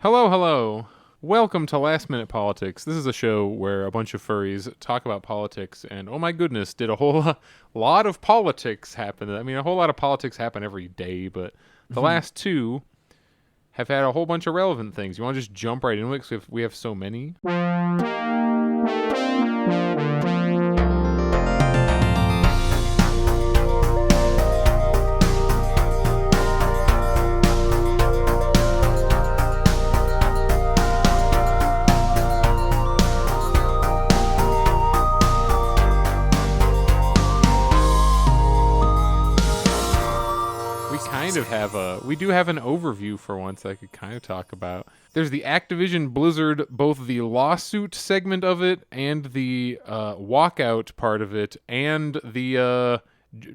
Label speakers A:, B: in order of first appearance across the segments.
A: Hello, hello. Welcome to Last Minute Politics. This is a show where a bunch of furries talk about politics, and oh my goodness, did a whole lot of politics happen. I mean, a whole lot of politics happen every day, but the last two have had a whole bunch of relevant things. You want to just jump right into it because we have so many? We do have an overview for once I could kind of talk about. There's the Activision Blizzard, both the lawsuit segment of it and the walkout part of it, and the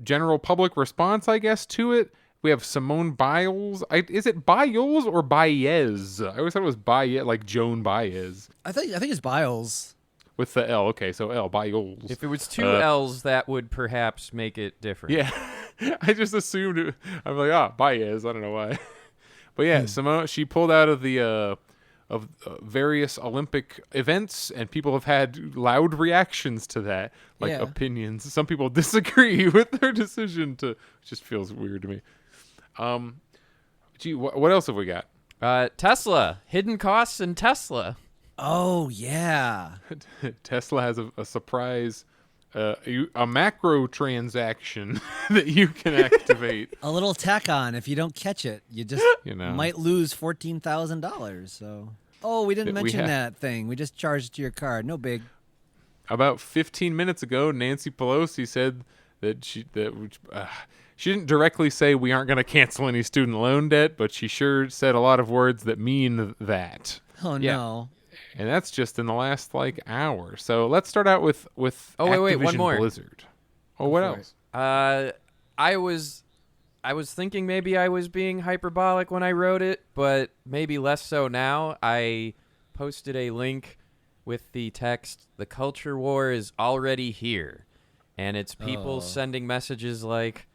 A: general public response, I guess, to it. We have Simone Biles. Is it Biles or Baez? I always thought it was Baez, like Joan Baez.
B: I think it's Biles.
A: With the L. Okay, so L, Biles.
C: If it was two L's, that would perhaps make it different.
A: Yeah. I just assumed it. I'm like, Baez. I don't know why. But yeah, Simone, she pulled out of the various Olympic events, and people have had loud reactions to that, like opinions. Some people disagree with their decision to. It just feels weird to me. Gee, what else have we got?
C: Tesla, hidden costs in Tesla.
B: Oh yeah.
A: Tesla has a surprise. A macro transaction that you can activate.
B: A little tack on. If you don't catch it, you just might lose $14,000. So, we didn't mention that thing. We just charged it to your card. No big.
A: About 15 minutes ago, Nancy Pelosi said that she didn't directly say we aren't going to cancel any student loan debt, but she sure said a lot of words that mean that.
B: Oh no.
A: And that's just in the last hour. So let's start out with Activision
C: one more.
A: Blizzard. Oh, what else?
C: I was thinking maybe I was being hyperbolic when I wrote it, but maybe less so now. I posted a link with the text, "The culture war is already here." And it's people sending messages like,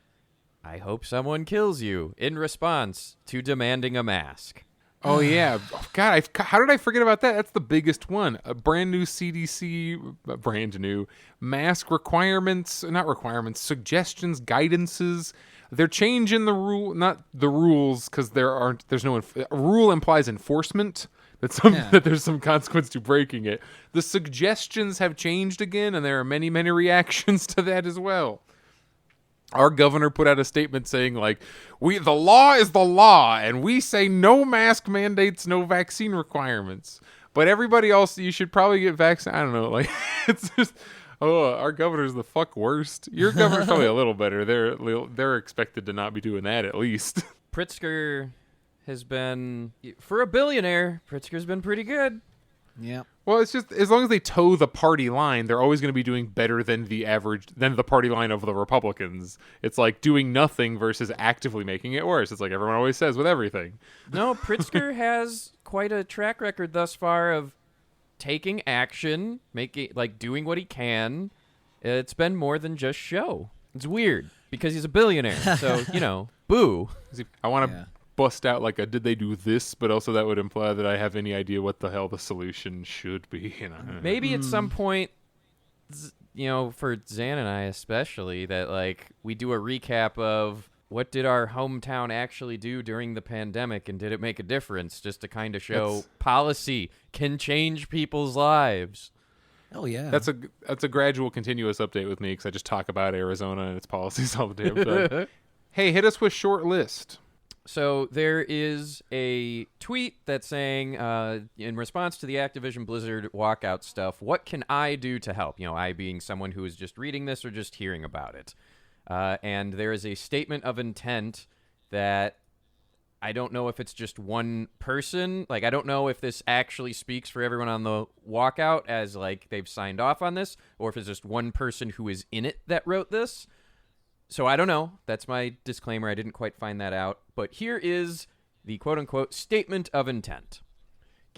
C: "I hope someone kills you," in response to demanding a mask.
A: Oh, yeah. God, how did I forget about that? That's the biggest one. A brand new CDC, brand new mask suggestions, guidances. They're changing the rule, not the rules, because there's no, a rule implies enforcement, that there's some consequence to breaking it. The suggestions have changed again, and there are many, many reactions to that as well. Our governor put out a statement saying, the law is the law, and we say no mask mandates, no vaccine requirements. But everybody else, you should probably get vaccinated. I don't know. It's just, our governor's the fuck worst. Your governor's probably a little better. They're expected to not be doing that, at least.
C: Pritzker has been, for a billionaire, Pritzker's been pretty good.
B: Yeah.
A: Well, it's just as long as they toe the party line, they're always going to be doing better than the party line of the Republicans. It's like doing nothing versus actively making it worse. It's like everyone always says with everything.
C: No, Pritzker has quite a track record thus far of taking action, doing what he can. It's been more than just show. It's weird because he's a billionaire. So, boo.
A: I want to bust out did they do this, but also that would imply that I have any idea what the hell the solution should be.
C: Maybe at some point, for Zan and I especially, that we do a recap of what did our hometown actually do during the pandemic, and did it make a difference, just to kind of show policy can change people's lives.
B: Oh yeah,
A: that's a gradual, continuous update with me, because I just talk about Arizona and its policies all the damn time. Hey, hit us with short list.
C: So there is a tweet that's saying, in response to the Activision Blizzard walkout stuff, what can I do to help? I being someone who is just reading this or just hearing about it. And there is a statement of intent that I don't know if it's just one person. I don't know if this actually speaks for everyone on the walkout as they've signed off on this, or if it's just one person who is in it that wrote this. So I don't know. That's my disclaimer. I didn't quite find that out. But here is the quote-unquote statement of intent.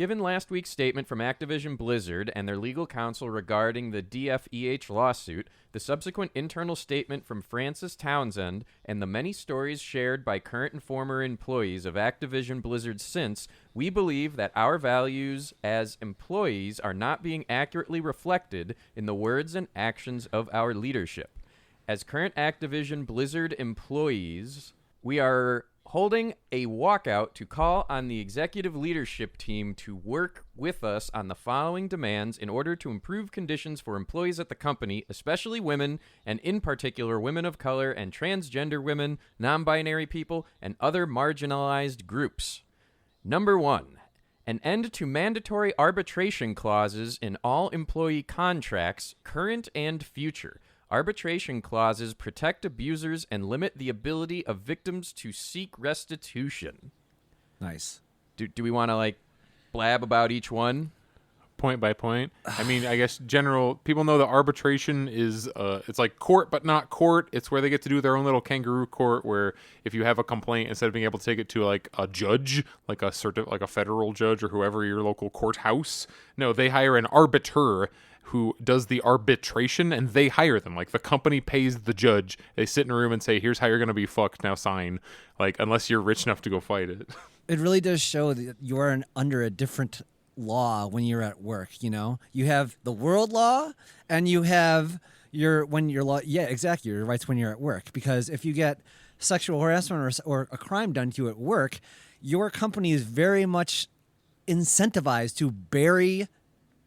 C: Given last week's statement from Activision Blizzard and their legal counsel regarding the DFEH lawsuit, the subsequent internal statement from Francis Townsend, and the many stories shared by current and former employees of Activision Blizzard since, we believe that our values as employees are not being accurately reflected in the words and actions of our leadership. As current Activision Blizzard employees, we are holding a walkout to call on the executive leadership team to work with us on the following demands in order to improve conditions for employees at the company, especially women, and in particular women of color and transgender women, non-binary people, and other marginalized groups. Number 1, an end to mandatory arbitration clauses in all employee contracts, current and future. Arbitration clauses protect abusers and limit the ability of victims to seek restitution.
B: Nice.
C: Do we want to blab about each one?
A: Point by point. I mean, I guess people know that arbitration is it's like court but not court. It's where they get to do their own little kangaroo court where if you have a complaint, instead of being able to take it to like a judge, like a federal judge or whoever, your local courthouse, no, they hire an arbiter who does the arbitration, and they hire them. Like, the company pays the judge. They sit in a room and say, here's how you're going to be fucked, now sign. Like, unless you're rich enough to go fight it.
B: It really does show that you are under a different law when you're at work, you know? You have the world law, and you have your law. Yeah, exactly, your rights when you're at work. Because if you get sexual harassment or a crime done to you at work, your company is very much incentivized to bury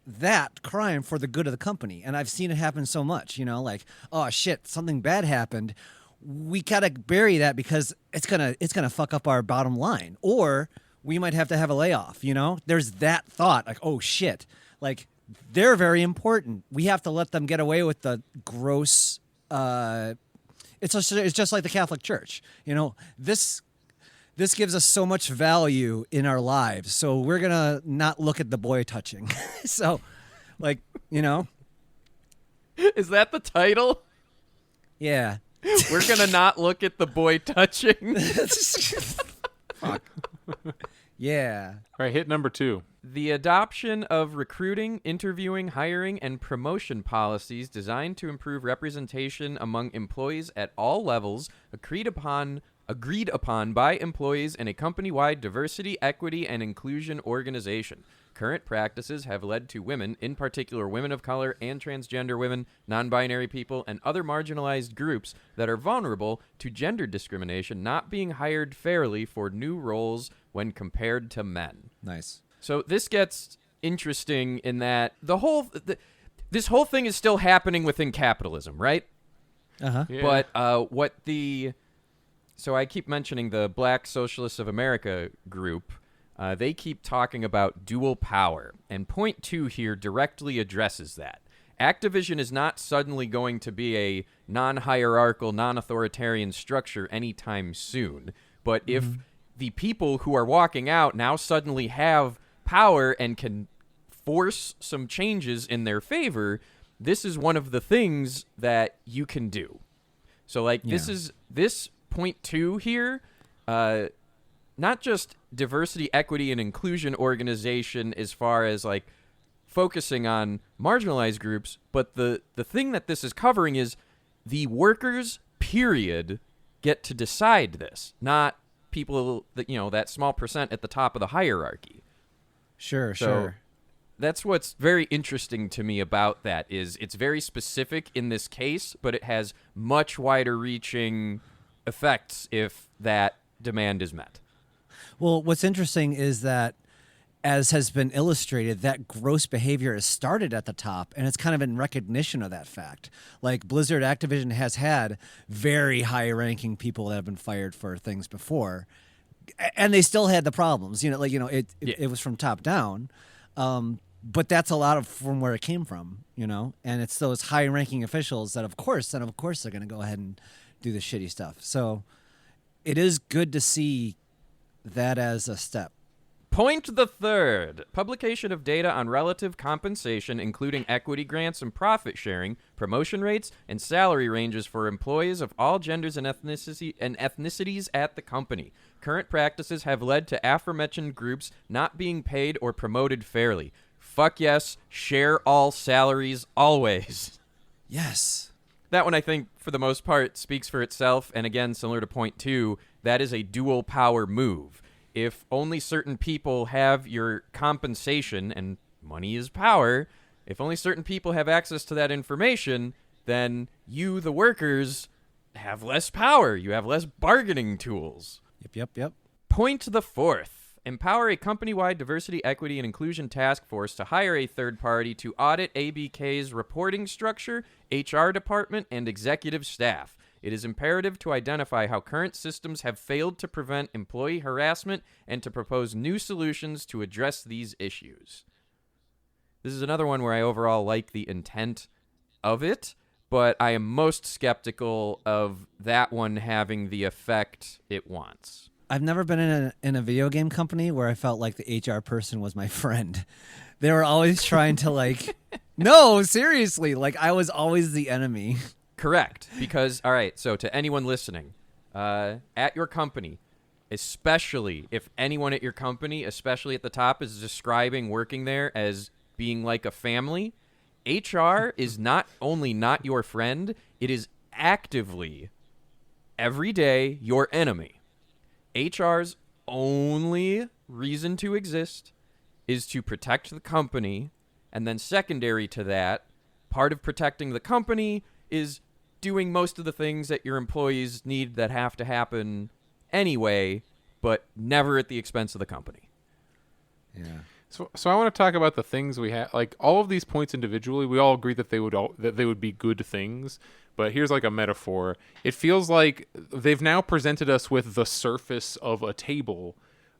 B: that crime for the good of the company. And I've seen it happen so much, you know, like, oh shit, something bad happened. We gotta bury that because it's gonna fuck up our bottom line. Or we might have to have a layoff, you know? There's that thought, like, oh shit. Like, they're very important. We have to let them get away with the gross it's just like the Catholic Church. You know, this gives us so much value in our lives, so we're going to not look at the boy touching. So, like, you know.
C: Is that the title?
B: Yeah.
C: We're going to not look at the boy touching.
B: Fuck. Yeah.
A: All right, hit number 2.
C: The adoption of recruiting, interviewing, hiring, and promotion policies designed to improve representation among employees at all levels, agreed upon by employees in a company-wide diversity, equity, and inclusion organization. Current practices have led to women, in particular women of color and transgender women, non-binary people, and other marginalized groups that are vulnerable to gender discrimination not being hired fairly for new roles when compared to men.
B: Nice.
C: So this gets interesting in that this whole thing is still happening within capitalism, right?
B: Uh-huh.
C: Yeah. But So I keep mentioning the Black Socialists of America group. They keep talking about dual power, and point 2 here directly addresses that. Activision is not suddenly going to be a non-hierarchical, non-authoritarian structure anytime soon, but if the people who are walking out now suddenly have power and can force some changes in their favor, this is one of the things that you can do. So, like, this point 2 here, not just diversity, equity, and inclusion organization as far as, like, focusing on marginalized groups, but the thing that this is covering is the workers, period, get to decide this, not people that, you know, that small percent at the top of the hierarchy.
B: Sure.
C: That's what's very interesting to me about that is it's very specific in this case, but it has much wider reaching effects if that demand is met.
B: Well, what's interesting is that, as has been illustrated, that gross behavior has started at the top, and it's kind of in recognition of that fact. Like, Blizzard Activision has had very high-ranking people that have been fired for things before, and they still had the problems. You know, like, you know, it was from top down, but that's a lot of from where it came from. You know, and it's those high-ranking officials that, of course, they're going to go ahead and do the shitty stuff. So, it is good to see that as a step.
C: Point the third. Publication of data on relative compensation, including equity grants and profit sharing, promotion rates, and salary ranges for employees of all genders and ethnicities at the company. Current practices have led to aforementioned groups not being paid or promoted fairly. Fuck yes, share all salaries always.
B: Yes.
C: That one, I think, for the most part, speaks for itself. And again, similar to point two, that is a dual power move. If only certain people have your compensation, and money is power, if only certain people have access to that information, then you, the workers, have less power. You have less bargaining tools.
B: Yep.
C: Point the fourth. Empower a company-wide diversity, equity, and inclusion task force to hire a third party to audit ABK's reporting structure, HR department, and executive staff. It is imperative to identify how current systems have failed to prevent employee harassment and to propose new solutions to address these issues. This is another one where I overall like the intent of it, but I am most skeptical of that one having the effect it wants.
B: I've never been in a video game company where I felt like the HR person was my friend. They were always trying to like, no, seriously, like I was always the enemy.
C: Correct. Because, all right, so to anyone listening, at your company, especially if anyone at your company, especially at the top, is describing working there as being like a family, HR is not only not your friend, it is actively, every day, your enemy. HR's only reason to exist is to protect the company, and then secondary to that, part of protecting the company is doing most of the things that your employees need that have to happen anyway, but never at the expense of the company.
B: Yeah.
A: So I want to talk about the things we have. Like all of these points individually, we all agree that they would be good things. But here's like a metaphor. It feels like they've now presented us with the surface of a table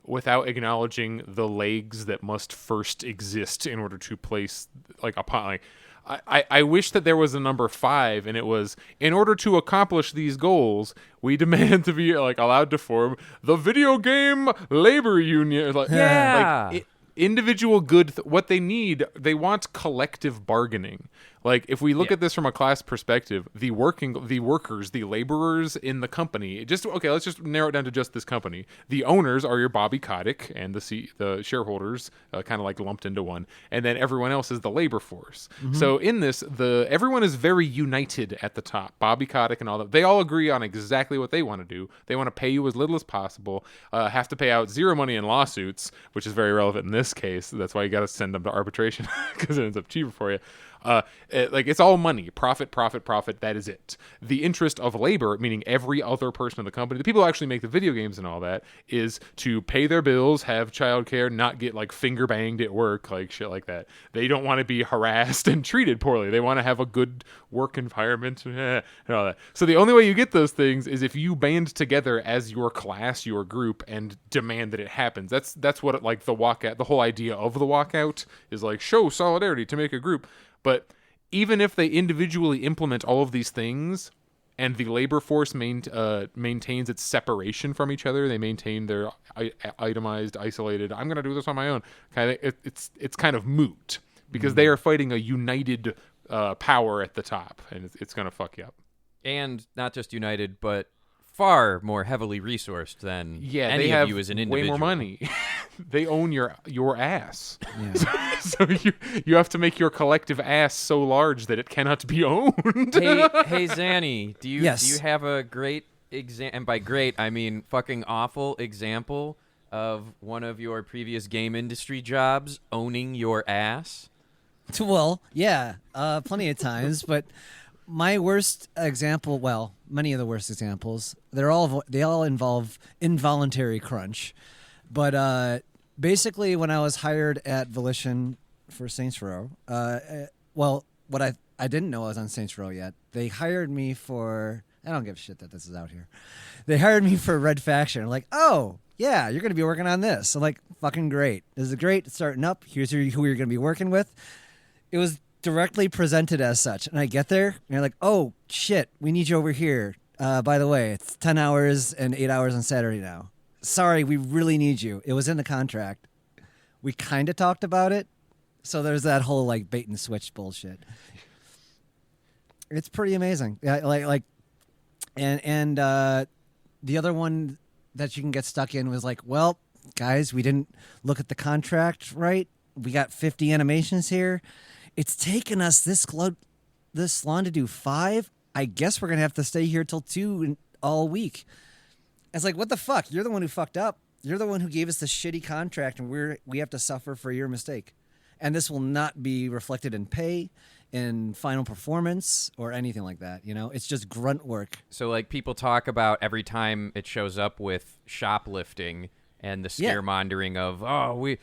A: without acknowledging the legs that must first exist in order to place like upon like. I wish that there was a number 5 and it was, in order to accomplish these goals, we demand to be like allowed to form the video game labor union. Like,
C: Yeah.
A: Like individual good, what they need, they want collective bargaining. Like if we look at this from a class perspective, the workers, the laborers in the company, let's just narrow it down to just this company. The owners are your Bobby Kotick and the shareholders, kind of like lumped into one, and then everyone else is the labor force. Mm-hmm. So in this, everyone is very united at the top. Bobby Kotick and all that, they all agree on exactly what they want to do. They want to pay you as little as possible, have to pay out zero money in lawsuits, which is very relevant in this case. That's why you got to send them to arbitration because it ends up cheaper for you. It's all money, profit. That is it. The interest of labor, meaning every other person in the company, the people who actually make the video games and all that, is to pay their bills, have childcare, not get like finger banged at work, like shit like that. They don't want to be harassed and treated poorly. They want to have a good work environment and all that. So the only way you get those things is if you band together as your class, your group, and demand that it happens. That's what like the walkout, the whole idea of the walkout is like, show solidarity to make a group. But even if they individually implement all of these things and the labor force maintains its separation from each other, they maintain their itemized, isolated, I'm going to do this on my own, it's kind of moot because they are fighting a united power at the top, and it's going to fuck you up.
C: And not just united, but far more heavily resourced than any of you as an individual.
A: Way more money. They own your ass. Yeah. So you have to make your collective ass so large that it cannot be owned.
C: Hey Zanny, do you have a great example, and by great I mean fucking awful example of one of your previous game industry jobs owning your ass?
B: Well, yeah, plenty of times, but my worst example, well, many of the worst examples, they all involve involuntary crunch. But basically, when I was hired at Volition for Saints Row, what I didn't know I was on Saints Row yet. They hired me for, I don't give a shit that this is out here. They hired me for Red Faction. I'm like, oh, yeah, you're going to be working on this. I'm like, fucking great. This is great. It's starting up. Here's who you're going to be working with. It was directly presented as such. And I get there, and they're like, oh, shit, we need you over here. By the way, it's 10 hours and 8 hours on Saturday now. Sorry, we really need you. It was in the contract. we kind of talked about it. So there's that whole like bait and switch bullshit. It's pretty amazing. Yeah, and the other one that you can get stuck in was like, well, guys, we didn't look at the contract right. We got 50 animations here. It's taken us this long to do 5. I guess we're gonna have to stay here till 2 all week. It's like, what the fuck? You're the one who fucked up. You're the one who gave us the shitty contract, and we have to suffer for your mistake. And this will not be reflected in pay, in final performance, or anything like that. You know, it's just grunt work.
C: So, like, people talk about every time it shows up with shoplifting and the scaremongering of,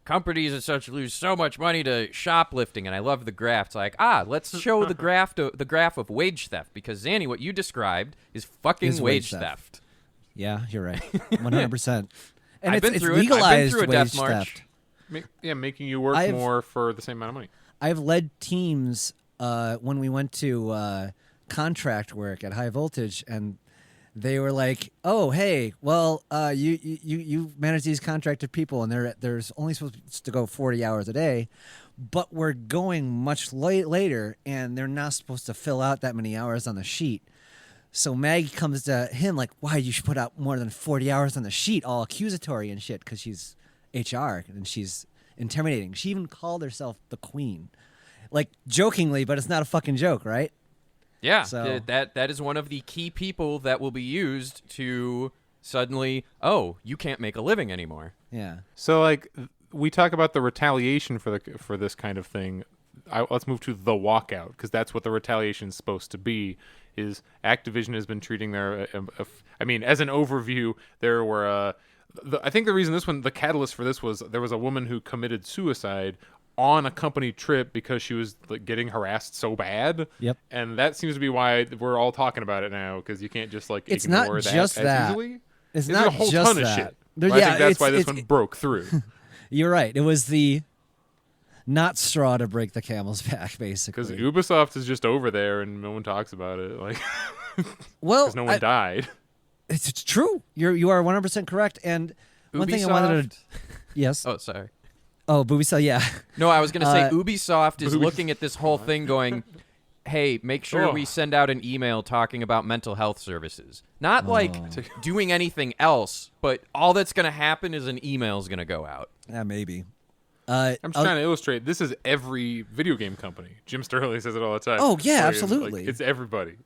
C: companies and such lose so much money to shoplifting, and I love the graph. It's like, let's show the graph of wage theft, because Zanny, what you described is fucking wage theft.
B: Yeah, you're right, 100%. And
C: I've
B: it's
C: been
B: legalized
C: through a
B: wage
C: death march.
B: theft.
A: Making you work more for the same amount of money.
B: I've led teams when we went to contract work at High Voltage, and they were like, "Oh, hey, well, you manage these contracted people, and there's only supposed to go 40 hours a day, but we're going much later, and they're not supposed to fill out that many hours on the sheet." So Maggie comes to him like, "Why you should put out more than 40 hours on the sheet?" All accusatory and shit, because she's HR and she's intimidating. She even called herself the queen, like jokingly, but it's not a fucking joke, right?
C: Yeah,
B: so,
C: that is one of the key people that will be used to suddenly, you can't make a living anymore.
B: Yeah.
A: So like we talk about the retaliation for this kind of thing. Let's move to the walkout, because that's what the retaliation is supposed to be. Is Activision has been treating their, as an overview, there were, I think the reason the catalyst for this was there was a woman who committed suicide on a company trip because she was like getting harassed so bad.
B: Yep.
A: And that seems to be why we're all talking about it now, because you can't just like
B: it's
A: ignore
B: not
A: that
B: just
A: as
B: that.
A: easily.
B: It's
A: There's
B: not
A: a whole
B: just
A: ton
B: that.
A: of shit.
B: There,
A: I think that's why this one broke through.
B: You're right. It was the not straw to break the camel's back, basically.
A: Because Ubisoft is just over there and no one talks about it. Like,
B: well,
A: because no one died.
B: It's true. You are 100% correct. And one thing I wanted to, yes.
C: Oh, sorry.
B: Oh, Ubisoft, yeah.
C: No, I was going to say Ubisoft is looking at this whole thing going, hey, make sure we send out an email talking about mental health services. Not like doing anything else, but all that's going to happen is an email is going to go out.
B: Yeah, maybe.
A: I'm just trying to illustrate. This is every video game company. Jim Sterling says it all the time.
B: Oh, yeah, absolutely.
A: Like, it's everybody.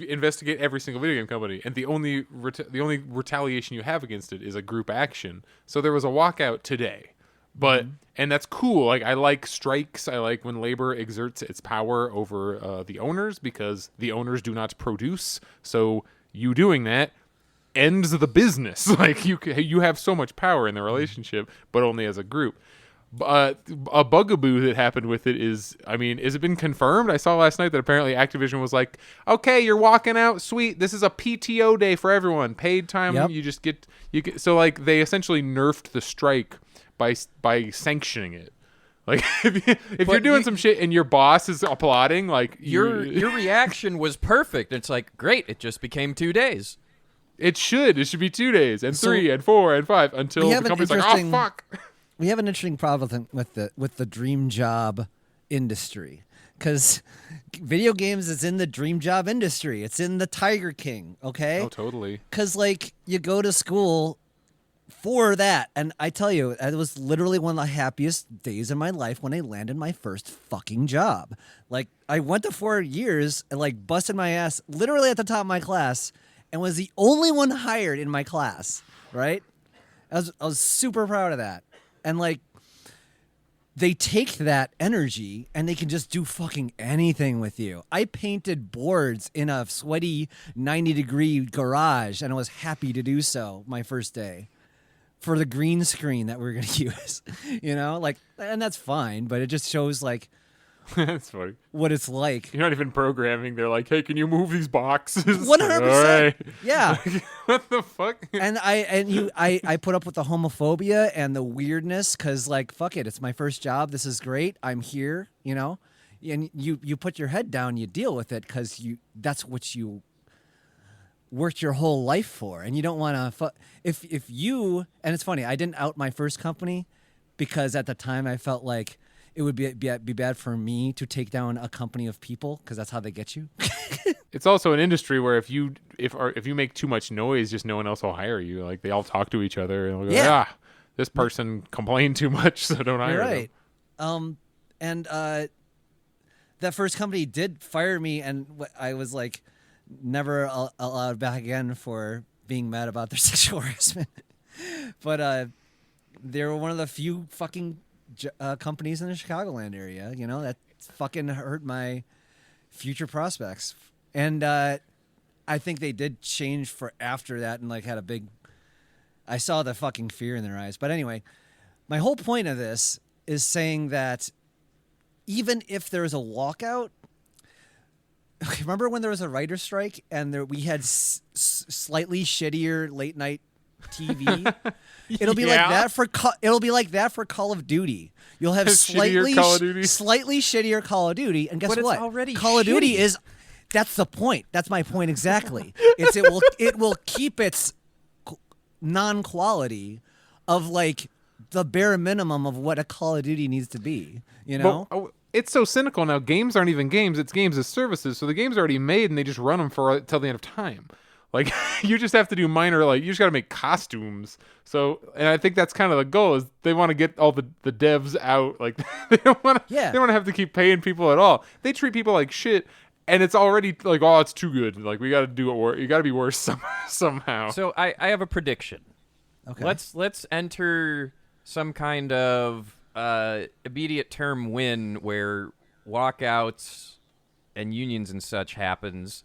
A: Investigate every single video game company, and the only retaliation you have against it is a group action. So there was a walkout today. But and that's cool. Like, I like strikes. I like when labor exerts its power over the owners, because the owners do not produce. So you doing that ends the business. Like, you have so much power in the relationship, but only as a group. A bugaboo that happened with it is it been confirmed? I saw last night that apparently Activision was like, okay, you're walking out, sweet. This is a PTO day for everyone. Paid time. Yep. You get. So like they essentially nerfed the strike by sanctioning it. Like if you're doing some shit and your boss is applauding, like
C: your reaction was perfect. It's like, great, it just became 2 days.
A: It should be 2 days and 3 and 4 and 5 until the company's like, oh fuck.
B: We have an interesting problem with the dream job industry, because video games is in the dream job industry. It's in the Tiger King. Okay.
A: Oh, totally.
B: Because like you go to school for that. And I tell you, it was literally one of the happiest days of my life when I landed my first fucking job. Like, I went to 4 years and like busted my ass literally at the top of my class and was the only one hired in my class, right? I was super proud of that. And like, they take that energy and they can just do fucking anything with you. I painted boards in a sweaty 90-degree garage, and I was happy to do so my first day for the green screen that we're going to use, like, and that's fine, but it just shows like
A: that's funny
B: what it's like.
A: You're not even programming. They're like, hey, can you move these boxes?
B: 100%. Right. Yeah.
A: Like, what the fuck?
B: And I put up with the homophobia and the weirdness, because like, fuck it, it's my first job. This is great. I'm here, and you put your head down, you deal with it, because that's what you worked your whole life for, and you don't want to if you, and it's funny, I didn't out my first company, because at the time I felt like it would be bad for me to take down a company of people because that's how they get you.
A: It's also an industry where if you make too much noise, just no one else will hire you. Like they all talk to each other and they'll go, this person complained too much, so don't hire them.
B: Right. And that first company did fire me, and I was like never allowed back again for being mad about their sexual harassment. But they were one of the few fucking companies in the Chicagoland area, that fucking hurt my future prospects. And I think they did change for after that and like had a big, I saw the fucking fear in their eyes. But anyway, my whole point of this is saying that even if there's a walkout, remember when there was a writer's strike and we had slightly shittier late night TV? It'll be like that for Call of Duty. You'll have slightly shittier Call of Duty, and guess
C: but
B: what?
C: It's already
B: Call of Duty is. That's the point. That's my point exactly. It will keep its non-quality of like the bare minimum of what a Call of Duty needs to be.
A: But, it's so cynical now. Games aren't even games; it's games as services. So the game's already made, and they just run them till the end of time. Like you just have to do minor, like you just got to make costumes. So, and I think that's kind of the goal is they want to get all the devs out. Like they don't want to have to keep paying people at all. They treat people like shit, and it's already like, oh, it's too good. Like we got to do it. You got to be worse somehow.
C: So I have a prediction.
B: Okay.
C: Let's enter some kind of immediate term win where walkouts and unions and such happens.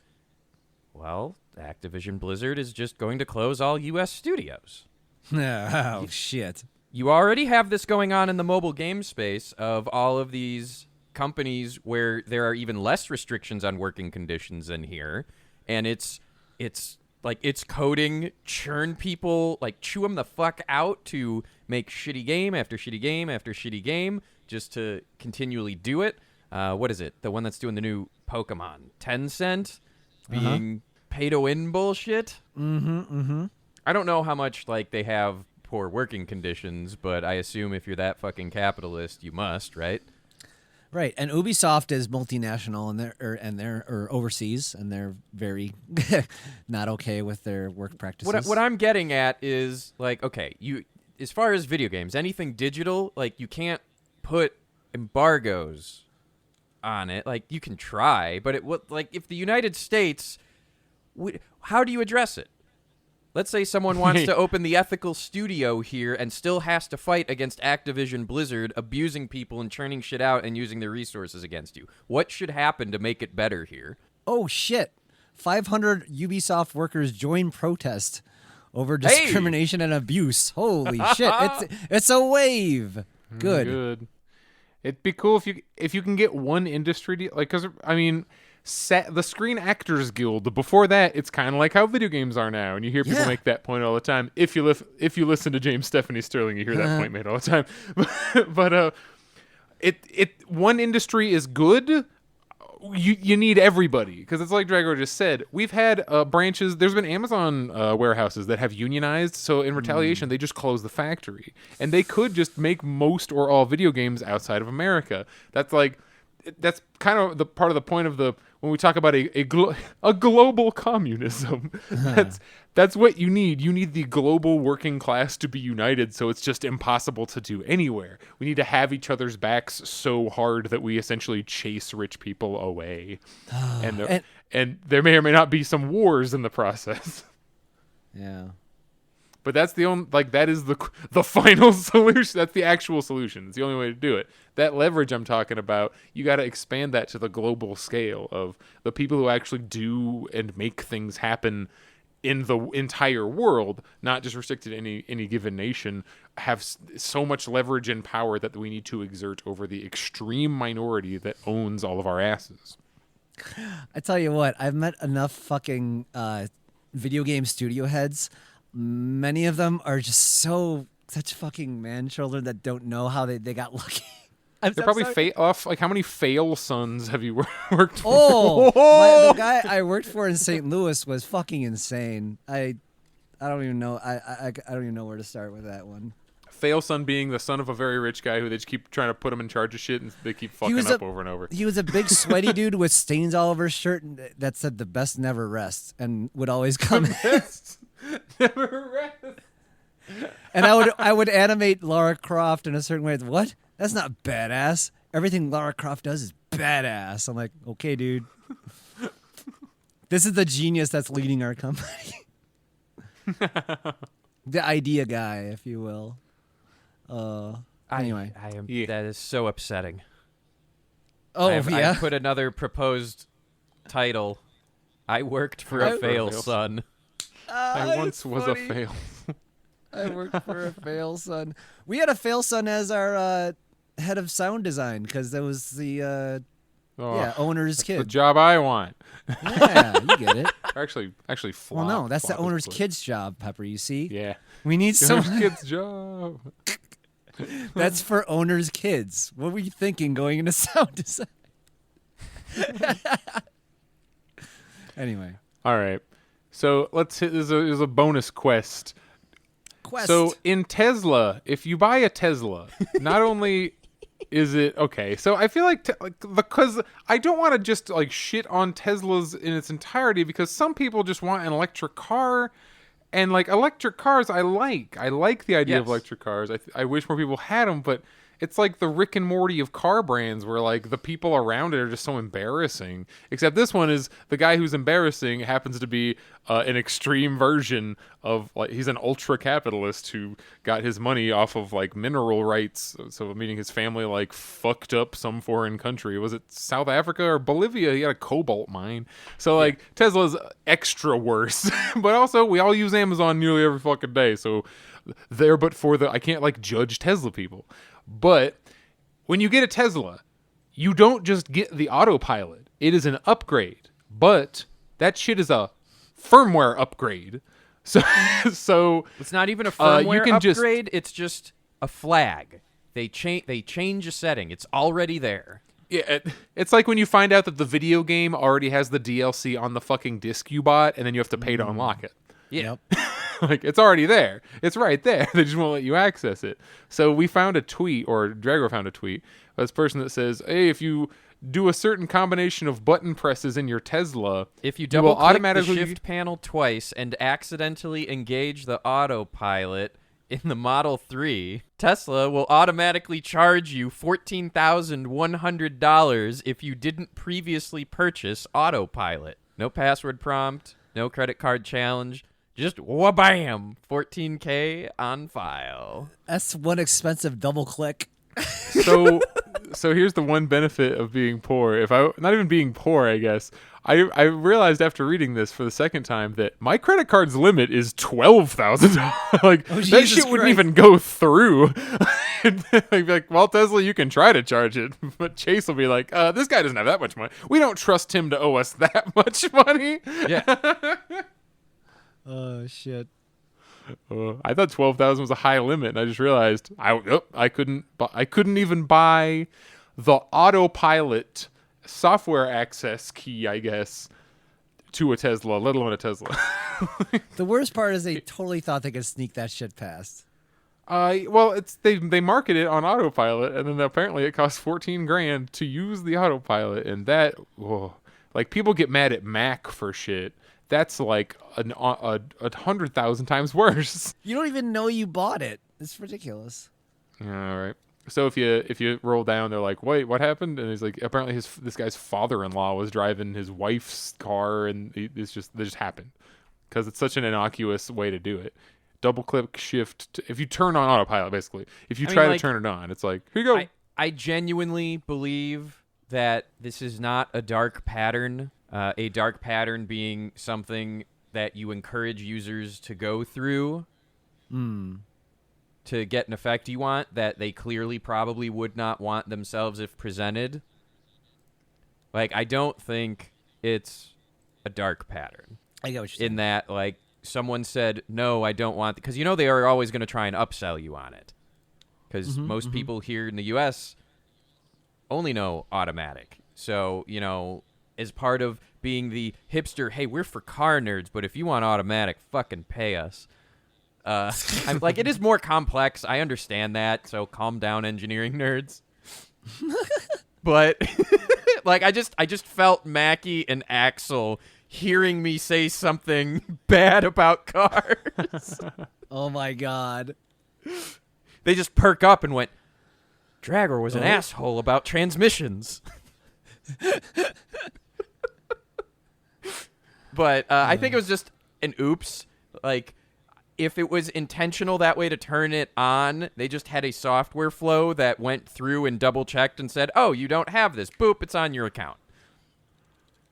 C: Well, Activision Blizzard is just going to close all U.S. studios.
B: Oh, shit.
C: You already have this going on in the mobile game space of all of these companies where there are even less restrictions on working conditions than here. And it's coding, churn people, like chew them the fuck out to make shitty game after shitty game after shitty game just to continually do it. What is it? The one that's doing the new Pokemon. Tencent being pay-to-win bullshit. I don't know how much like they have poor working conditions, but I assume if you're that fucking capitalist, you must, right?
B: Right, and Ubisoft is multinational and they're overseas, and they're very not okay with their work practices.
C: What I'm getting at is like, okay, you as far as video games, anything digital, like you can't put embargoes on it. Like you can try, but if the United States, how do you address it? Let's say someone wants to open the ethical studio here and still has to fight against Activision Blizzard abusing people and churning shit out and using their resources against you. What should happen to make it better here?
B: Oh, shit. 500 Ubisoft workers join protest over discrimination and abuse. Holy shit. It's a wave. Good.
A: It'd be cool if you can get one industry deal. Like, because, I mean... the Screen Actors Guild. Before that, it's kind of like how video games are now, and you hear people make that point all the time. If you listen to James Stephanie Sterling, you hear that point made all the time. But one industry is good. You need everybody, because it's like Draggor just said. We've had branches. There's been Amazon warehouses that have unionized. So in retaliation, they just closed the factory, and they could just make most or all video games outside of America. That's kind of the part of the point of when we talk about a global communism. That's what you need. You need the global working class to be united, so it's just impossible to do anywhere. We need to have each other's backs so hard that we essentially chase rich people away, and there may or may not be some wars in the process.
B: Yeah.
A: But that's the only, that is the final solution. That's the actual solution. It's the only way to do it. That leverage I'm talking about, you got to expand that to the global scale of the people who actually do and make things happen in the entire world, not just restricted to any given nation, have so much leverage and power that we need to exert over the extreme minority that owns all of our asses.
B: I tell you what, I've met enough fucking video game studio heads. Many of them are just such fucking man children that don't know how they got lucky.
A: They're probably off. Like, how many fail sons have you worked for?
B: The guy I worked for in St. Louis was fucking insane. I don't even know. I don't even know where to start with that one.
A: Fail son being the son of a very rich guy who they just keep trying to put him in charge of shit and they keep fucking up over and over.
B: He was a big sweaty dude with stains all over his shirt that said "the best never rests" and would always come.
A: Never rest.
B: And I would animate Lara Croft in a certain way. What? That's not badass. Everything Lara Croft does is badass. I'm like, okay, dude. This is the genius that's leading our company. The idea guy, if you will. Anyway.
C: I am. Yeah. That is so upsetting.
B: Oh,
C: I put another proposed title. I worked for a fail son.
A: I once was a fail.
B: I worked for a fail son. We had a fail son as our head of sound design because that was the owner's kid.
A: The job I want.
B: Yeah, you get it.
A: Actually,
B: well, no, that's the owner's kid's job, Pepper. You see?
A: Yeah.
B: We need
A: owner's kid's job.
B: That's for owner's kids. What were you thinking going into sound design? Anyway.
A: All right. So let's hit. There's a bonus quest. So in Tesla, if you buy a Tesla, not only is it okay. So I feel like because I don't want to just like shit on Teslas in its entirety because some people just want an electric car. And like electric cars, I like the idea of electric cars. I wish more people had them, but it's like the Rick and Morty of car brands, where like the people around it are just so embarrassing. Except this one is the guy who's embarrassing happens to be an extreme version of like he's an ultra capitalist who got his money off of like mineral rights. So meaning his family like fucked up some foreign country. Was it South Africa or Bolivia? He had a cobalt mine. So like Tesla's extra worse. But also we all use Amazon nearly every fucking day. So I can't like judge Tesla people. But when you get a Tesla, you don't just get the autopilot. It is an upgrade. But that shit is a firmware upgrade. So
C: it's not even a firmware upgrade. It's just a flag. They change a setting. It's already there.
A: Yeah, it's like when you find out that the video game already has the DLC on the fucking disc you bought, and then you have to pay to unlock it.
C: Yeah.
A: Like, it's already there. It's right there. They just won't let you access it. So we found a tweet, or Draggor found a tweet, of this person that says, hey, if you do a certain combination of button presses in your Tesla,
C: if you double-click the shift panel twice and accidentally engage the autopilot in the Model 3, Tesla will automatically charge you $14,100 if you didn't previously purchase autopilot. No password prompt, no credit card challenge. Just wha-bam, $14K on file.
B: That's one expensive double click.
A: So here's the one benefit of being poor. Not even being poor, I guess. I realized after reading this for the second time that my credit card's limit is $12,000. Like that shit wouldn't even go through. I'd be like, well, Tesla, you can try to charge it, but Chase will be like, this guy doesn't have that much money. We don't trust him to owe us that much money.
C: Yeah.
B: Oh shit!
A: I thought 12,000 was a high limit, and I just realized I couldn't even buy the autopilot software access key, I guess, to a Tesla, let alone a Tesla.
B: The worst part is they totally thought they could sneak that shit past.
A: Well, they market it on autopilot, and then apparently it costs $14,000 to use the autopilot, and that like people get mad at Mac for shit. That's like 100,000 times worse.
B: You don't even know you bought it. It's ridiculous.
A: Yeah, all right. So if you roll down, they're like, "Wait, what happened?" And he's like, "Apparently this guy's father-in-law was driving his wife's car, and it just happened because it's such an innocuous way to do it. Double click shift. If you turn on autopilot, basically, if you try to turn it on, it's like, here you go."
C: I genuinely believe that this is not a dark pattern. A dark pattern being something that you encourage users to go through to get an effect you want that they clearly probably would not want themselves if presented. Like, I don't think it's a dark pattern.
B: I get what you're saying.
C: In that, like, someone said, no, I don't want... Because, they are always going to try and upsell you on it. Because most people here in the U.S. only know automatic. So, as part of being the hipster, hey, we're for car nerds, but if you want automatic, fucking pay us. I'm like, it is more complex. I understand that. So calm down, engineering nerds. But like, I just felt Mackie and Axel hearing me say something bad about cars.
B: Oh my god.
C: They just perk up and went, Draggor was an asshole about transmissions. But I think it was just an oops. Like, if it was intentional that way to turn it on, they just had a software flow that went through and double-checked and said, oh, you don't have this. Boop, it's on your account.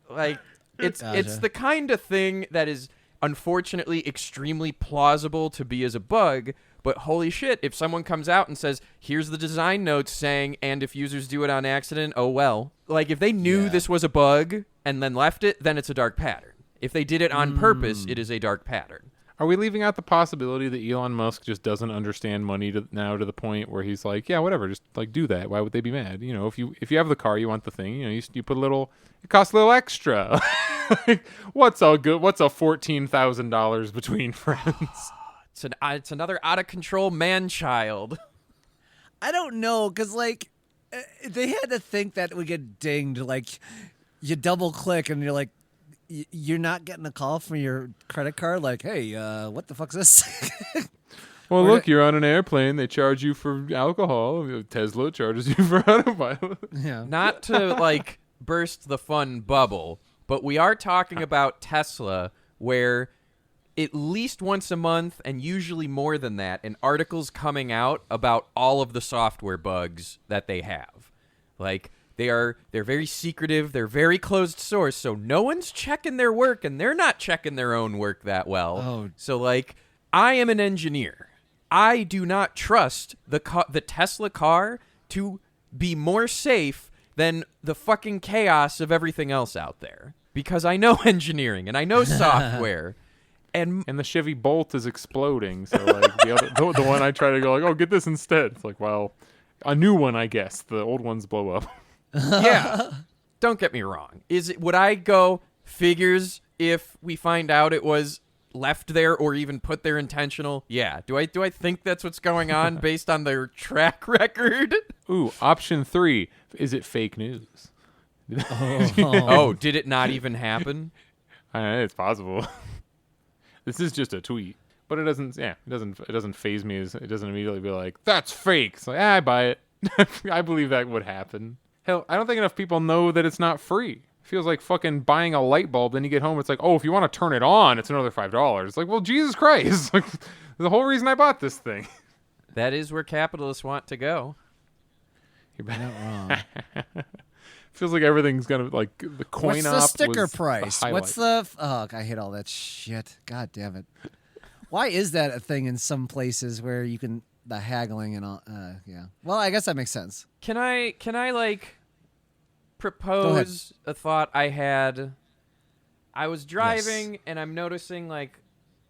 C: Like, it's the kind of thing that is unfortunately extremely plausible to be as a bug, but holy shit, if someone comes out and says, here's the design notes saying, and if users do it on accident, oh well. Like, if they knew this was a bug and then left it, then it's a dark pattern. If they did it on purpose, it is a dark pattern.
A: Are we leaving out the possibility that Elon Musk just doesn't understand money now to the point where he's like, yeah, whatever, just like do that. Why would they be mad? You know, if you have the car, you want the thing. You know, you put a little. It costs a little extra. Like, what's a $14,000 between friends?
C: It's another out of control man child.
B: I don't know, because like they had to think that we get dinged. Like, you double click and you're like, you're not getting a call from your credit card. Like, hey, what the fuck's this?
A: Well, look, you're on an airplane. They charge you for alcohol. Tesla charges you for autopilot.
B: Yeah.
C: Not to like burst the fun bubble, but we are talking about Tesla, where at least once a month, and usually more than that, an article's coming out about all of the software bugs that they have. Like, they're very secretive, they're very closed source, so no one's checking their work, and they're not checking their own work that well.
B: Oh.
C: So, like, I am an engineer. I do not trust the Tesla car to be more safe than the fucking chaos of everything else out there. Because I know engineering, and I know software. And
A: the Chevy Bolt is exploding. So like the one I try to go like, oh, get this instead. It's like, well, a new one, I guess. The old ones blow up.
C: Yeah, don't get me wrong. Would I go figures if we find out it was left there or even put there intentional? Yeah. Do I think that's what's going on based on their track record?
A: Ooh, option 3. Is it fake news?
C: Oh, did it not even happen?
A: It's possible. This is just a tweet, but it doesn't faze me. It doesn't immediately be like, that's fake. It's like, I buy it. I believe that would happen. Hell, I don't think enough people know that it's not free. It feels like fucking buying a light bulb. Then you get home, it's like, oh, if you want to turn it on, it's another $5. It's like, well, Jesus Christ. Like, the whole reason I bought this thing.
C: That is where capitalists want to go.
B: You're not wrong.
A: Feels like everything's gonna like the coin op.
B: What's the sticker
A: was
B: price?
A: the
B: What's the? Oh, I hate all that shit. God damn it. Why is that a thing in some places where you can the haggling and all? Yeah. Well, I guess that makes sense.
C: Can I like propose a thought I had? I was driving and I'm noticing like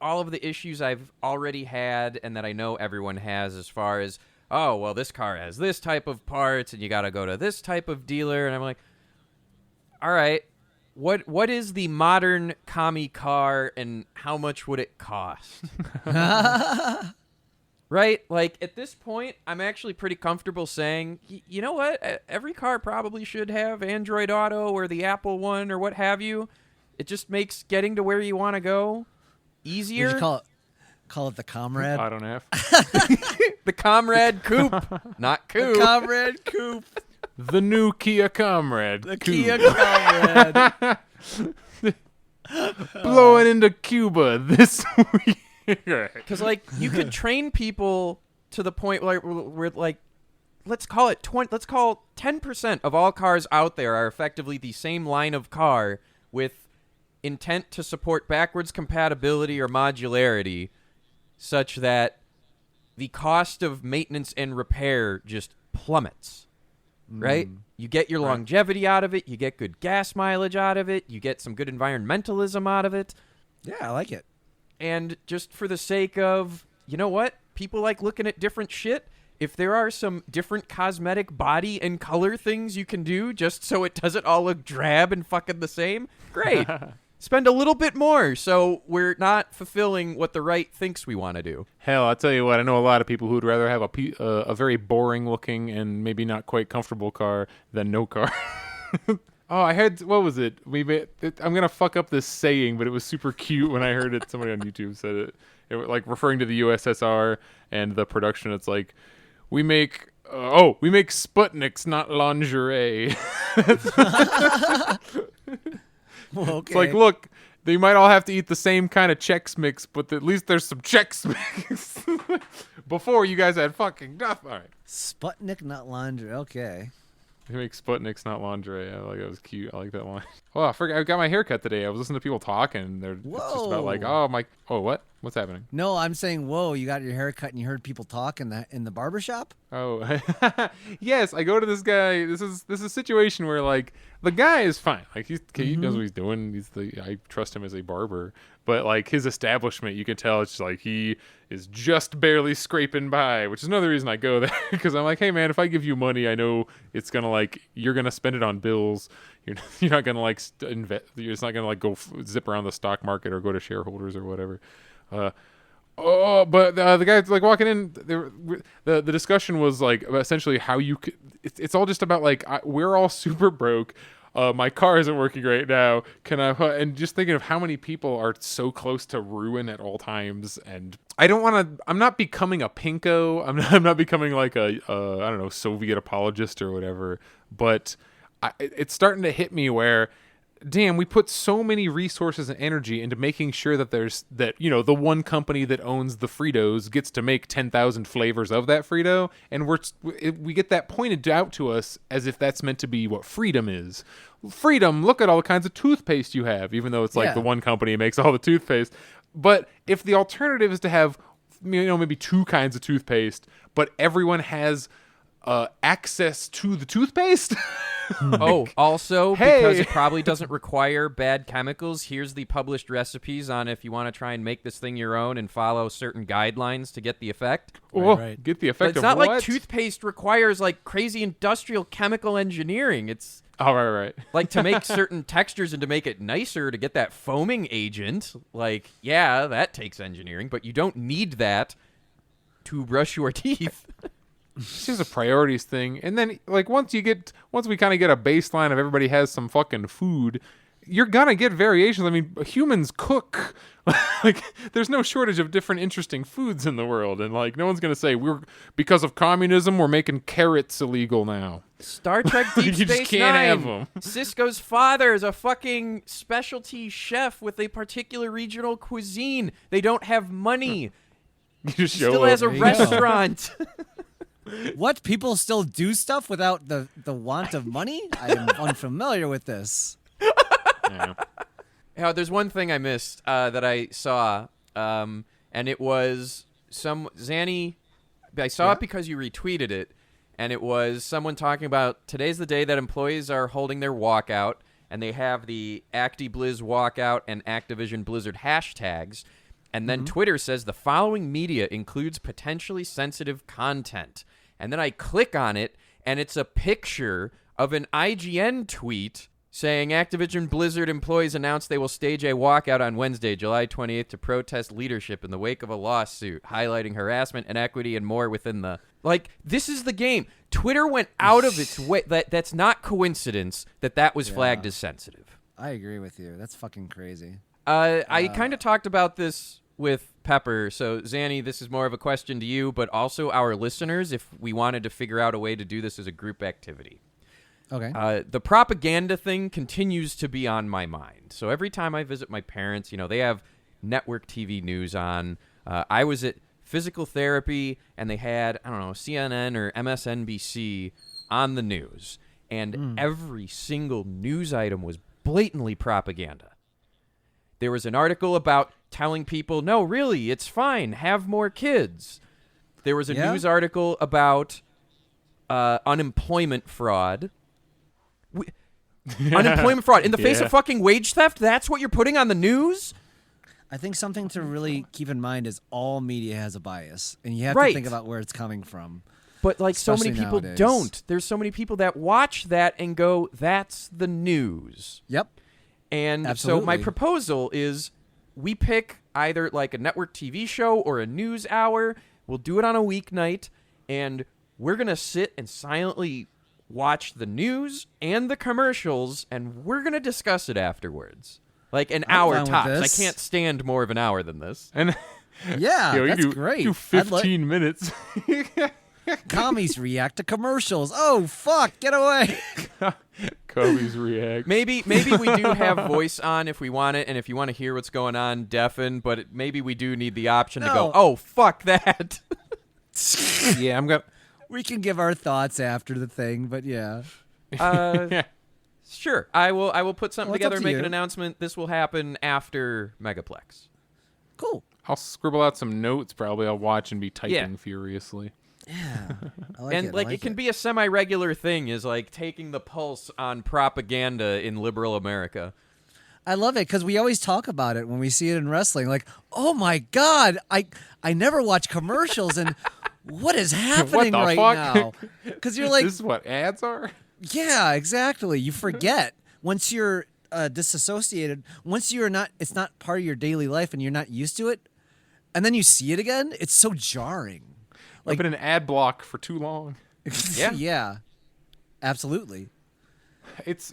C: all of the issues I've already had and that I know everyone has as far as, oh, well, this car has this type of parts and you got to go to this type of dealer. And I'm like, all right, what is the modern commie car and how much would it cost? Right? Like, at this point, I'm actually pretty comfortable saying, you know what? Every car probably should have Android Auto or the Apple one or what have you. It just makes getting to where you want to go easier.
B: Would you call it the Comrade?
A: I don't have.
C: The Comrade Coupe. Not Coupe.
B: The Comrade Coupe.
A: The new Kia Comrade.
B: The Kia Comrade.
A: Blowing into Cuba this week.
C: Because, like, you could train people to the point where like, let's call 10% of all cars out there are effectively the same line of car with intent to support backwards compatibility or modularity, such that the cost of maintenance and repair just plummets, right? You get your longevity out of it. You get good gas mileage out of it. You get some good environmentalism out of it.
B: Yeah, I like it.
C: And just for the sake of, you know what? People like looking at different shit. If there are some different cosmetic body and color things you can do just so it doesn't all look drab and fucking the same, great. spend a little bit more so we're not fulfilling what the right thinks we want to do.
A: Hell, I'll tell you what, I know a lot of people who would rather have a very boring looking and maybe not quite comfortable car than no car. Oh, I heard, what was it? I'm going to fuck up this saying, but it was super cute when I heard it. Somebody on YouTube said it. It was like referring to the USSR and the production. It's like, we make Sputniks, not lingerie.
B: Well, okay.
A: It's like, look, they might all have to eat the same kind of Chex Mix, but at least there's some Chex Mix. Before, you guys had fucking nothing. All right.
B: Sputnik, not lingerie. Okay.
A: They make Sputniks, not lingerie. I like that was cute. I like that line. Oh, I forgot. I got my haircut today. I was listening to people talking. And it's just about like, what? What's happening?
B: No, I'm saying, whoa, you got your hair cut and you heard people talk in the barbershop?
A: Oh, yes. I go to this guy. This is a situation where like the guy is fine. Like he knows what he's doing. I trust him as a barber. But like his establishment, you can tell it's just like he is just barely scraping by, which is another reason I go there because I'm like, hey man, if I give you money, I know it's gonna like you're gonna spend it on bills. You're not gonna like invest. You're just not gonna like go zip around the stock market or go to shareholders or whatever. But the guy's like walking in. The discussion was like essentially how you could. It's all just about like we're all super broke. My car isn't working right now. And just thinking of how many people are so close to ruin at all times. And I don't want to. I'm not becoming a pinko. I'm not becoming like a I don't know, Soviet apologist or whatever. But it's starting to hit me where, damn, we put so many resources and energy into making sure that the one company that owns the Fritos gets to make 10,000 flavors of that Frito, and we get that pointed out to us as if that's meant to be what freedom is. Freedom, look at all the kinds of toothpaste you have, even though it's like the one company makes all the toothpaste. But if the alternative is to have, maybe two kinds of toothpaste, but everyone has access to the toothpaste.
C: Also,
A: hey.
C: because it probably doesn't require bad chemicals, here's the published recipes on if you want to try and make this thing your own and follow certain guidelines to get the effect.
B: Right.
A: Get the effect
C: But it's
A: of
C: not
A: what?
C: like toothpaste requires like crazy industrial chemical engineering. It's
A: right.
C: like to make certain textures and to make it nicer to get that foaming agent. Like, yeah, that takes engineering, but you don't need that to brush your teeth.
A: It's just a priorities thing. And then like once we kind of get a baseline of everybody has some fucking food, you're gonna get variations. I mean, humans cook. Like there's no shortage of different interesting foods in the world, and like no one's gonna say because of communism we're making carrots illegal now.
C: Star Trek Deep
A: You
C: Space
A: just can't
C: Nine.
A: have them.
C: Sisko's father is a fucking specialty chef with a particular regional cuisine. They don't have money.
A: You just
C: He
A: show
C: still
A: up.
C: has a
B: There you go.
C: restaurant.
B: What? People still do stuff without the want of money? I am unfamiliar with this.
A: Yeah.
C: There's one thing I missed that I saw, and it was Zanny. I saw it because you retweeted it, and it was someone talking about today's the day that employees are holding their walkout, and they have the ActiBlizz walkout and Activision Blizzard hashtags, and then Twitter says the following media includes potentially sensitive content. And then I click on it, and it's a picture of an IGN tweet saying Activision Blizzard employees announced they will stage a walkout on Wednesday, July 28th, to protest leadership in the wake of a lawsuit, highlighting harassment, inequity, and more within the... Like, this is the game. Twitter went out of its way. That's not coincidence that was flagged as sensitive.
B: I agree with you. That's fucking crazy.
C: I kind of talked about this with Pepper. So, Zanny, this is more of a question to you, but also our listeners, if we wanted to figure out a way to do this as a group activity.
B: Okay.
C: The propaganda thing continues to be on my mind. So every time I visit my parents, they have network TV news on. I was at physical therapy, and they had, I don't know, CNN or MSNBC on the news. And every single news item was blatantly propaganda. There was an article about telling people, no, really, it's fine, have more kids. There was a news article about unemployment fraud. Unemployment fraud. In the face of fucking wage theft, that's what you're putting on the news?
B: I think something to really keep in mind is all media has a bias, and you have to think about where it's coming from.
C: But like so many
B: Especially
C: people
B: nowadays.
C: don't. There's so many people that watch that and go, that's the news.
B: Yep.
C: And
B: Absolutely.
C: so my proposal is we pick either like a network TV show or a news hour. We'll do it on a weeknight, and we're going to sit and silently watch the news and the commercials, and we're going to discuss it afterwards. Like an hour
B: fine with
C: tops. I
B: this.
C: can't stand more of an hour than this.
A: And
B: Yeah,
A: you
B: that's
A: do,
B: great.
A: Do 15 minutes.
B: Commies react to commercials. Oh, fuck, get away.
A: Kobe's react.
C: Maybe we do have voice on if we want it, and if you want to hear what's going on, deafen. But maybe we do need the option to go,
B: No.
C: oh, fuck that.
A: Yeah, I'm gonna.
B: We can give our thoughts after the thing, but yeah.
C: Sure. I will put something
B: Well, it's up
C: together and
B: to
C: make
B: you.
C: an announcement. This will happen after Megaplex.
B: Cool.
A: I'll scribble out some notes. Probably I'll watch and be typing
C: Yeah.
A: furiously.
B: Yeah. I like
C: And
B: it. I
C: like it can be a semi-regular thing, is like taking the pulse on propaganda in liberal America.
B: I love it because we always talk about it when we see it in wrestling. Like, oh my God, I never watch commercials, and what is happening
A: the
B: right
A: fuck?
B: now? Because you're like,
A: This is what ads are.
B: yeah, exactly. You forget once you're disassociated. Once you're not, it's not part of your daily life, and you're not used to it. And then you see it again. It's so jarring.
A: I've been in ad block for too long.
C: Yeah.
B: Yeah. Absolutely.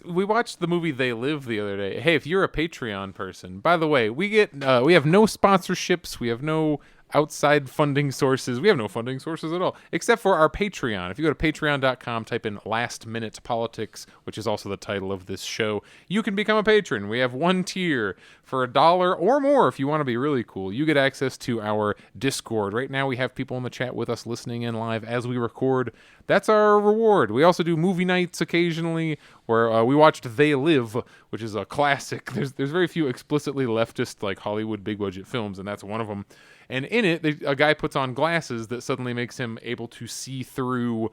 A: We watched the movie They Live the other day. Hey, if you're a Patreon person, by the way, we have no sponsorships, we have no outside funding sources. We have no funding sources at all, except for our Patreon. If you go to patreon.com, type in Last Minute Politics, which is also the title of this show, you can become a patron. We have one tier for $1 or more if you want to be really cool. You get access to our Discord. Right now we have people in the chat with us listening in live as we record. That's our reward. We also do movie nights occasionally where we watched They Live, which is a classic. There's very few explicitly leftist like Hollywood big budget films, and that's one of them. And in it, a guy puts on glasses that suddenly makes him able to see through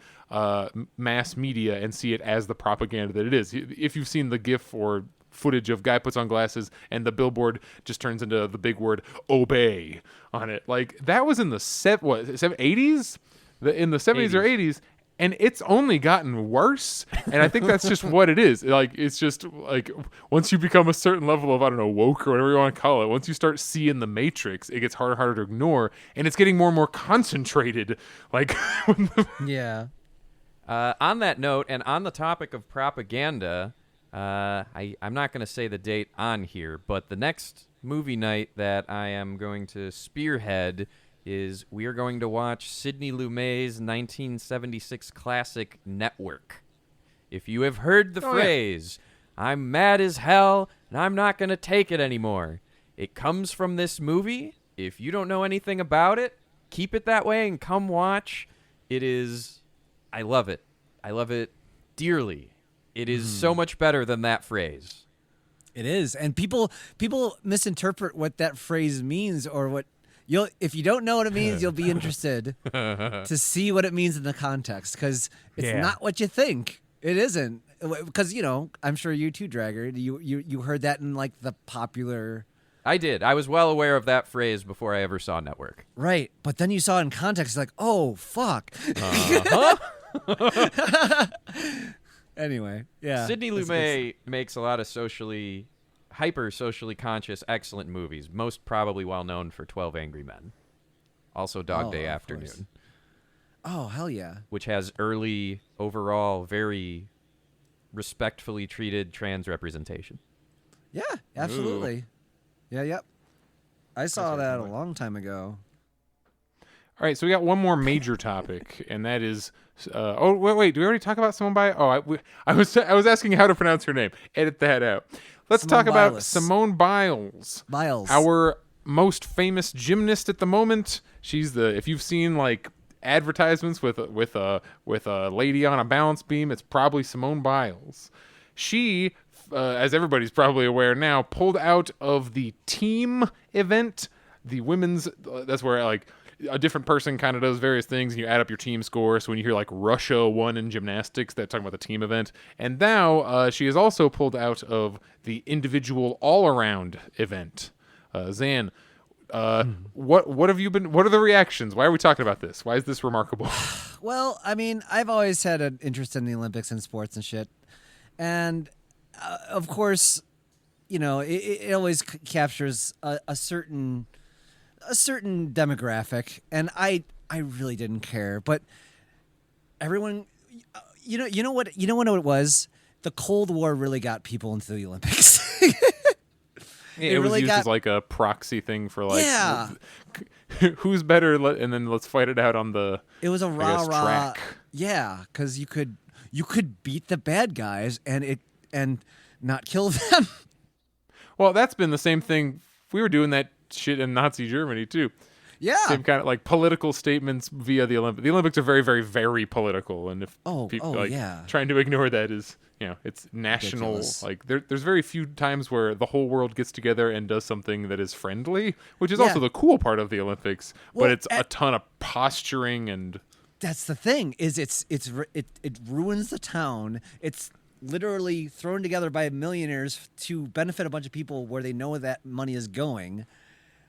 A: mass media and see it as the propaganda that it is. If you've seen the GIF or footage of guy puts on glasses and the billboard just turns into the big word "obey" on it, like that was in the 80s, in the 70s or 80s. And it's only gotten worse, and I think that's just what it is. Like, it's just like once you become a certain level of, I don't know, woke or whatever you want to call it, once you start seeing the Matrix, it gets harder and harder to ignore, and it's getting more and more concentrated. Like,
B: Yeah.
C: On that note, and on the topic of propaganda, I'm not going to say the date on here, but the next movie night that I am going to spearhead is we are going to watch Sidney Lumet's 1976 classic Network. If you have heard the phrase, I'm mad as hell and I'm not going to take it anymore, it comes from this movie. If you don't know anything about it, keep it that way and come watch. I love it. I love it dearly. It is so much better than that phrase.
B: It is. And people misinterpret what that phrase means, or what if you don't know what it means, you'll be interested to see what it means in the context, because it's not what you think. It isn't. Because, I'm sure you too, Draggor, you heard that in like the popular.
C: I did. I was well aware of that phrase before I ever saw Network.
B: Right. But then you saw it in context, like, oh, fuck. Anyway, yeah.
C: Sidney Lumet makes a lot of socially conscious, excellent movies, most probably well known for 12 Angry Men. Also Dog Day
B: of
C: Afternoon,
B: course. Oh, hell yeah.
C: which has early, overall, very respectfully treated trans representation.
B: Yeah, absolutely. Yeah, yep. I saw that a long time ago.
A: all right, so we got one more major topic, and that is. Wait. Do we already talk about Simone Biles? Oh, I was asking how to pronounce her name. Edit that out. Let's talk about
B: Biles.
A: Simone Biles.
B: Biles.
A: Our most famous gymnast at the moment. She's if you've seen like advertisements with a lady on a balance beam, it's probably Simone Biles. She, as everybody's probably aware now, pulled out of the team event, the women's. That's where like a different person kind of does various things, and you add up your team score. So when you hear like Russia won in gymnastics, they're talking about the team event. And now she is also pulled out of the individual all-around event. Zan, what have you been? What are the reactions? Why are we talking about this? Why is this remarkable?
B: Well, I mean, I've always had an interest in the Olympics and sports and shit. And, of course, it always captures a certain demographic, and I really didn't care, but everyone, you know what it was. The Cold War really got people into the Olympics.
A: It was
B: really
A: used
B: got-
A: as like a proxy thing for like
B: Yeah.
A: who's better, and then let's fight it out on the
B: It was a
A: I guess,
B: rah-rah.
A: track.
B: Yeah, because you could beat the bad guys and not kill them.
A: Well, that's been the same thing. We were doing that shit in Nazi Germany too.
B: Yeah.
A: Same kind of like political statements via the Olympics. The Olympics are very, very, very political, and if people
B: yeah.
A: trying to ignore that is, it's national.
B: Ridiculous.
A: Like there's very few times where the whole world gets together and does something that is friendly, which is also the cool part of the Olympics.
B: Well,
A: but it's a ton of posturing and.
B: That's the thing. Is it ruins the town. It's literally thrown together by millionaires to benefit a bunch of people where they know that money is going.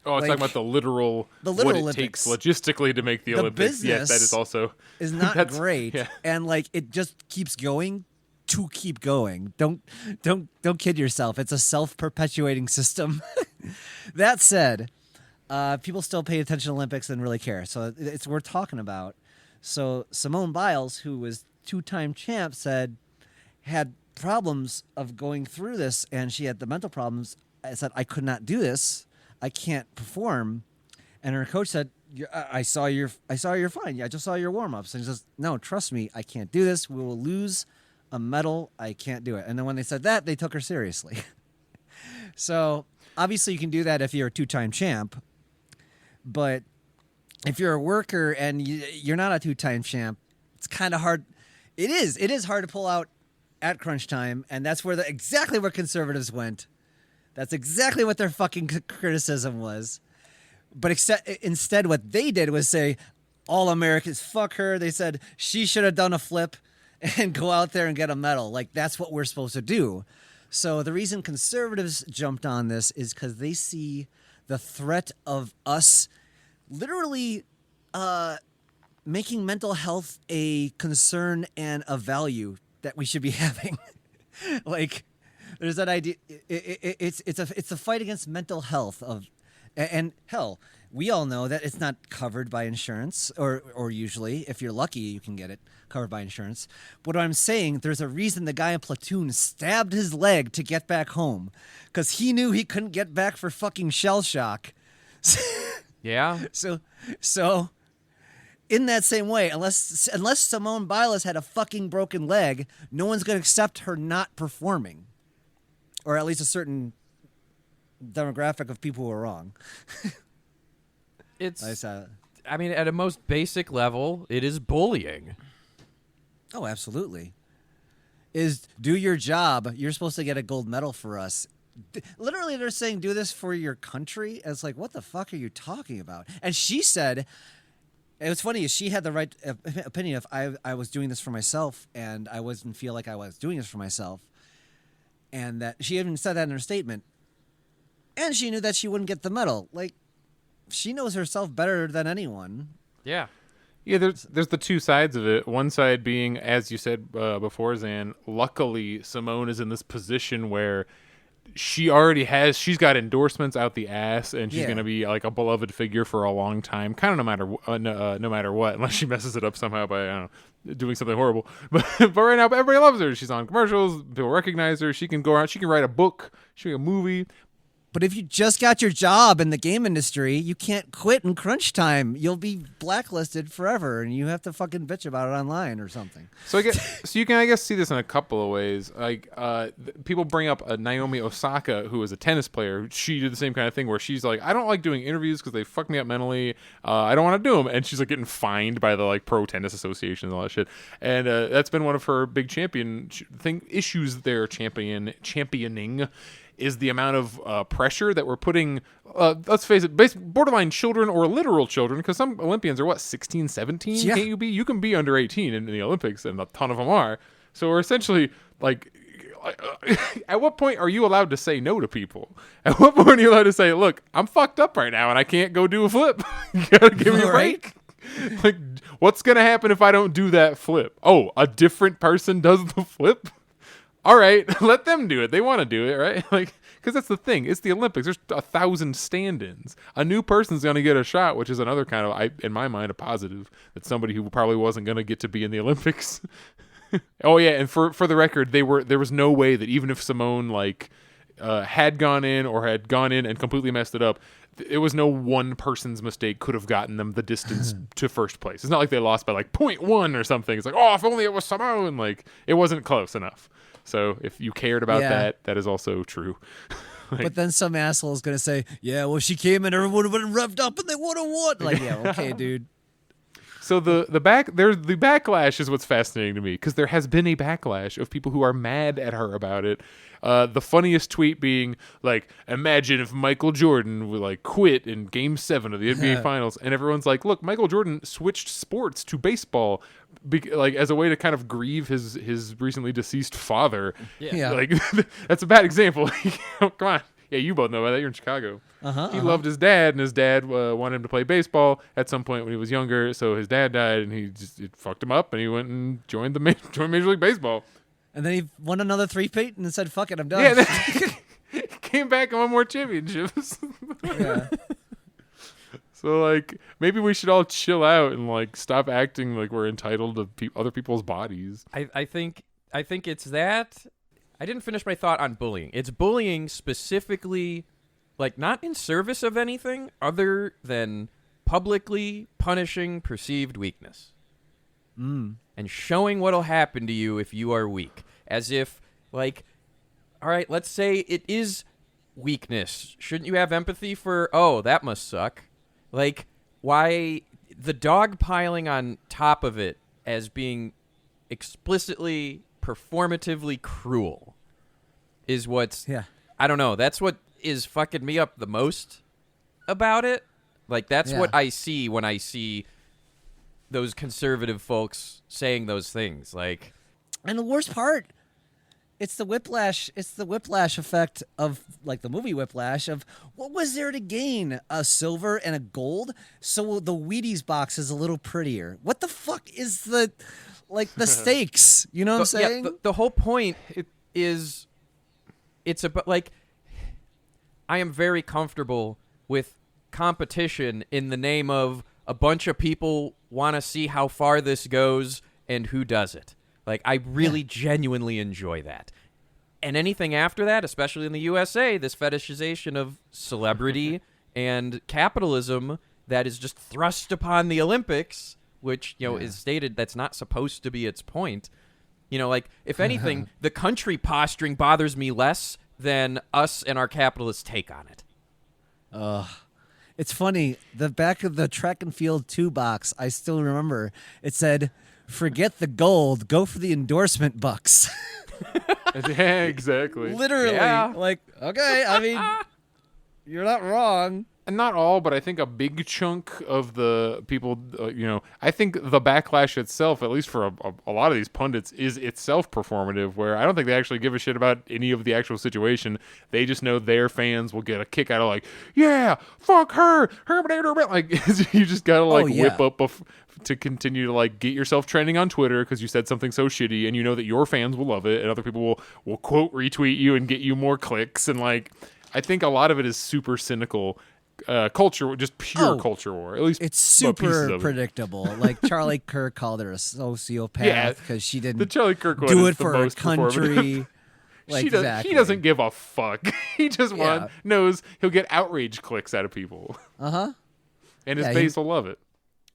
A: Oh, it's
B: Like,
A: talking about the literal what it
B: Olympics.
A: takes logistically to make the Olympics. Yes, that
B: business
A: is also
B: Is not
A: that's-
B: great,
A: yeah.
B: and like it just keeps going to keep going. Don't kid yourself. It's a self-perpetuating system. That said, people still pay attention to Olympics and really care, so it's worth talking about. So Simone Biles, who was 2-time champ, had problems of going through this, and she had the mental problems. I said, I could not do this. I can't perform. And her coach said, I saw you're fine. I just saw your warm-ups. And he says, no, trust me, I can't do this. We will lose a medal. I can't do it. And then when they said that, they took her seriously. So obviously you can do that if you're a 2-time champ. But if you're a worker and you're not a 2-time champ, it's kind of hard. It is hard to pull out at crunch time. And that's where exactly where conservatives went. That's exactly what their fucking criticism was. But instead, what they did was say, all Americans, fuck her. They said she should have done a flip and go out there and get a medal. Like, that's what we're supposed to do. So the reason conservatives jumped on this is because they see the threat of us literally making mental health a concern and a value that we should be having. Like, there's that idea. It's a fight against mental health and hell, we all know that it's not covered by insurance, or usually, if you're lucky, you can get it covered by insurance. But what I'm saying, there's a reason the guy in Platoon stabbed his leg to get back home, because he knew he couldn't get back for fucking shell shock.
C: Yeah.
B: So, in that same way, unless Simone Biles had a fucking broken leg, no one's going to accept her not performing. Or at least a certain demographic of people who are wrong.
C: I mean, at a most basic level, it is bullying.
B: Oh, absolutely. Is do your job. You're supposed to get a gold medal for us. Literally, they're saying do this for your country. And it's like, what the fuck are you talking about? And she said, it was funny, she had the right opinion if I was doing this for myself and I wouldn't feel like I was doing this for myself. And that she even said that in her statement. And she knew that she wouldn't get the medal. Like, she knows herself better than anyone.
C: Yeah.
A: Yeah, there's the two sides of it. One side being, as you said before, Zan, luckily Simone is in this position where she's got endorsements out the ass, and she's going to be like a beloved figure for a long time, kind of no matter what, unless she messes it up somehow by, I don't know, doing something horrible. But right now, everybody loves her. She's on commercials. People recognize her. She can go around. She can write a book. She can make a movie.
B: But if you just got your job in the game industry, you can't quit in crunch time. You'll be blacklisted forever, and you have to fucking bitch about it online or something.
A: So you can, I guess, see this in a couple of ways. Like, people bring up Naomi Osaka, who is a tennis player. She did the same kind of thing where she's like, I don't like doing interviews because they fuck me up mentally. I don't want to do them, and she's like getting fined by the like pro tennis associations and all that shit. And that's been one of her big issues they're championing. Is the amount of pressure that we're putting, let's face it, borderline children or literal children, because some Olympians are, 16, 17?
B: Yeah.
A: Can't you be? You can be under 18 in the Olympics, and a ton of them are. So we're essentially, like, at what point are you allowed to say no to people? At what point are you allowed to say, look, I'm fucked up right now, and I can't go do a flip. You gotta give me a break. Like, what's going to happen if I don't do that flip? Oh, a different person does the flip? All right, let them do it. They want to do it, right? Like, Because that's the thing. It's the Olympics. There's 1,000 stand-ins. A new person's going to get a shot, which is another kind of, in my mind, a positive. That somebody who probably wasn't going to get to be in the Olympics. Oh yeah, and for the record, there was no way that even if Simone had gone in or had gone in and completely messed it up, it was no one person's mistake could have gotten them the distance to first place. It's not like they lost by 0.1 or something. It's like, oh, if only it was Simone. It wasn't close enough. So if you cared about that is also true.
B: But then some asshole is going to say, yeah, well, she came and everyone would have revved up and they would have won. Yeah, okay, dude.
A: So the backlash is what's fascinating to me, because there has been a backlash of people who are mad at her about it. The funniest tweet being imagine if Michael Jordan would quit in Game 7 of the NBA Finals, and everyone's like, look, Michael Jordan switched sports to baseball, as a way to kind of grieve his recently deceased father.
B: Yeah.
A: That's a bad example. Come on. Yeah, you both know about that. You're in Chicago. He loved his dad, and his dad wanted him to play baseball at some point when he was younger. So his dad died, and it fucked him up, and he went and joined Major League Baseball.
B: And then he won another 3-peat and said, "Fuck it, I'm done."
A: Yeah, then came back and won more championships.
B: Yeah.
A: So maybe we should all chill out and stop acting like we're entitled to other people's bodies.
C: I think it's that. I didn't finish my thought on bullying. It's bullying specifically, not in service of anything other than publicly punishing perceived weakness. And showing what'll happen to you if you are weak. As if, all right, let's say it is weakness. Shouldn't you have empathy for, oh, that must suck? Why the dog piling on top of it as being explicitly performatively cruel is what's I don't know, that's what is fucking me up the most about it. That's what I see when I see those conservative folks saying those things.
B: And the worst part, it's the whiplash effect of the movie Whiplash of what was there to gain? A silver and a gold? So the Wheaties box is a little prettier. What the fuck is the stakes? You know what I'm saying?
C: Yeah, the whole point is it's about I am very comfortable with competition in the name of a bunch of people want to see how far this goes and who does it. I really genuinely enjoy that. And anything after that, especially in the USA, this fetishization of celebrity and capitalism that is just thrust upon the Olympics, which, is stated that's not supposed to be its point. If anything, the country posturing bothers me less than us and our capitalist take on it.
B: It's funny. The back of the track and field 2 box, I still remember. It said, "Forget the gold, go for the endorsement bucks."
A: Yeah, exactly.
B: Literally.
C: Yeah.
B: Okay, I mean, you're not wrong.
A: And not all, but I think a big chunk of the people, I think the backlash itself, at least for a lot of these pundits, is itself performative, where I don't think they actually give a shit about any of the actual situation. They just know their fans will get a kick out of yeah, fuck her, you just gotta whip up to continue to get yourself trending on Twitter because you said something so shitty, and you know that your fans will love it, and other people will quote retweet you and get you more clicks, and I think a lot of it is super cynical. Culture, just pure culture war. At least
B: it's super predictable. Charlie Kirk called her a sociopath because she didn't
A: the Charlie Kirk one
B: do
A: is
B: it for her country.
A: He doesn't give a fuck. He just knows he'll get outrage clicks out of people. And his base will love it.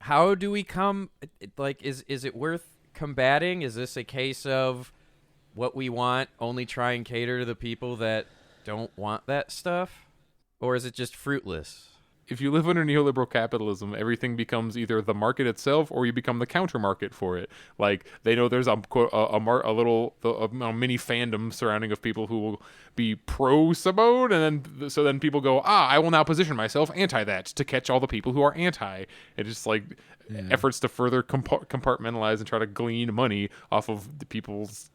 C: How do we come? Is it worth combating? Is this a case of what we want only try and cater to the people that don't want that stuff? Or is it just fruitless?
A: If you live under neoliberal capitalism, everything becomes either the market itself or you become the counter market for it. They know there's a mini fandom surrounding of people who will be pro Simone, and then people go, I will now position myself anti that to catch all the people who are anti. It's just efforts to further compartmentalize and try to glean money off of the people's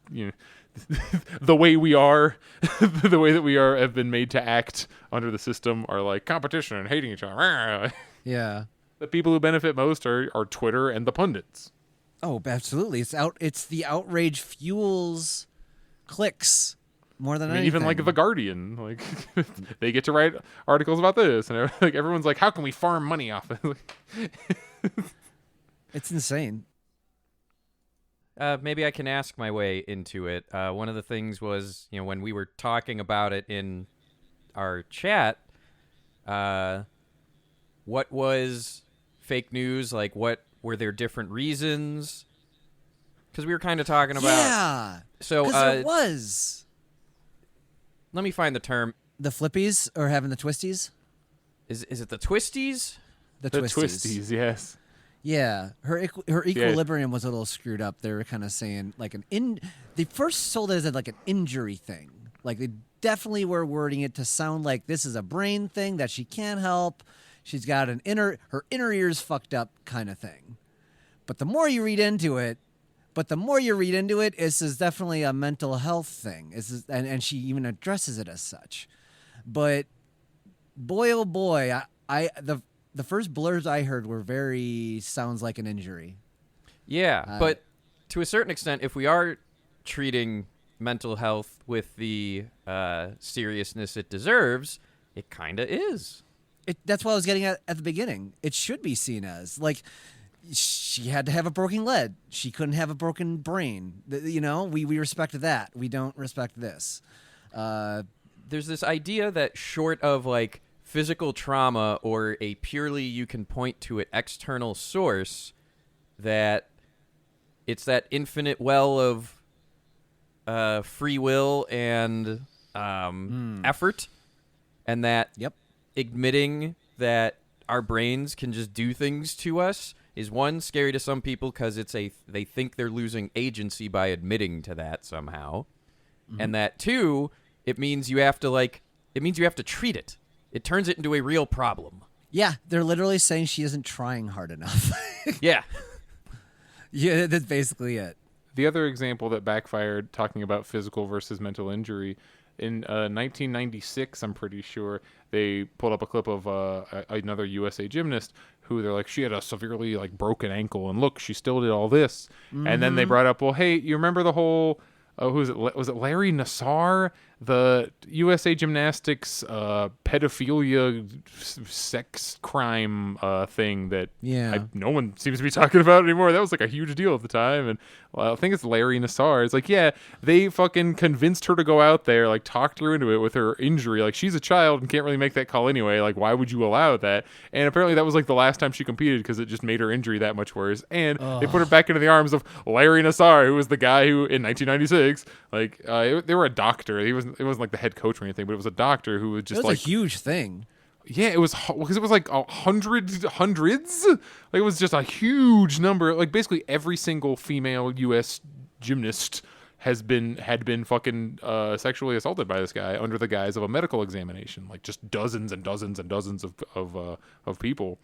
A: the way we are, the way that we are have been made to act under the system are competition and hating each other.
B: Yeah.
A: The people who benefit most are Twitter and the pundits.
B: Oh, absolutely. It's the outrage fuels clicks. more than
A: I mean,
B: anything.
A: even like The Guardian, like they get to write articles about this, and like everyone's like, "How can we farm money off it?"
B: It's insane.
C: Maybe I can ask my way into it. One of the things was, when we were talking about it in our chat, what was fake news? Like, what were there different reasons? Because we were kind of talking about.
B: Yeah.
C: So
B: Because there was.
C: Let me find the term.
B: The flippies or having the twisties?
C: Is it the twisties?
B: The
A: The
B: twisties.
A: twisties, yes.
B: Yeah, her equilibrium was a little screwed up. They were kind of saying like they first sold it as like an injury thing. Like they definitely were wording it to sound like this is a brain thing that she can't help. She's got her inner ears fucked up kind of thing. But the more you read into it, this is definitely a mental health thing. And she even addresses it as such. But boy, oh boy, the first blurs I heard were very sounds like an injury.
C: Yeah, but to a certain extent, if we are treating mental health with the seriousness it deserves, it kind of is.
B: That's what I was getting at the beginning. It should be seen as like she had to have a broken leg. She couldn't have a broken brain. We respect that. We don't respect this.
C: There's this idea that short of like physical trauma or a purely you can point to an external source, that it's that infinite well of free will and effort, and that admitting that our brains can just do things to us is, one, scary to some people because they think they're losing agency by admitting to that somehow, and that, two, it means you have to treat it. It turns it into a real problem.
B: Yeah, they're literally saying she isn't trying hard enough.
C: Yeah.
B: Yeah, that's basically it.
A: The other example that backfired, talking about physical versus mental injury, in 1996, I'm pretty sure, they pulled up a clip of another USA gymnast who they're like, she had a severely like broken ankle, and look, she still did all this. And then they brought up, well, hey, you remember the whole, was it Larry Nassar, the USA Gymnastics pedophilia sex crime thing that no one seems to be talking about anymore? That was like a huge deal at the time. And I think it's Larry Nassar. It's like, yeah, they fucking convinced her to go out there, like talked her into it with her injury. Like, she's a child and can't really make that call anyway. Like, why would you allow that? And apparently that was like the last time she competed because it just made her injury that much worse. And they put her back into the arms of Larry Nassar, who was the guy who in 1996, like they were a doctor. It wasn't like the head coach or anything, but it was a doctor who was just
B: a huge thing.
A: Yeah, it was because it was like hundreds. Like, it was just a huge number. Like, basically every single female U.S. gymnast had been fucking sexually assaulted by this guy under the guise of a medical examination. Like, just dozens and dozens and dozens of people.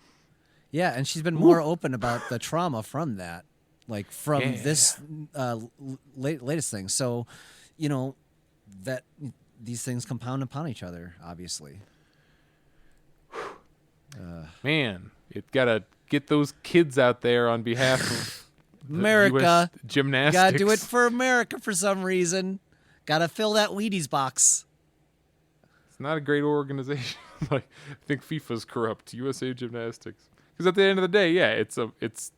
B: Yeah, and she's been more open about the trauma from that, like from this latest thing. So, that these things compound upon each other, obviously.
A: Man, it gotta get those kids out there on behalf of
B: America.
A: US gymnastics.
B: Gotta do it for America for some reason. Gotta fill that Wheaties box.
A: It's not a great organization. Like, I think FIFA's corrupt. USA Gymnastics, because at the end of the day, yeah, it's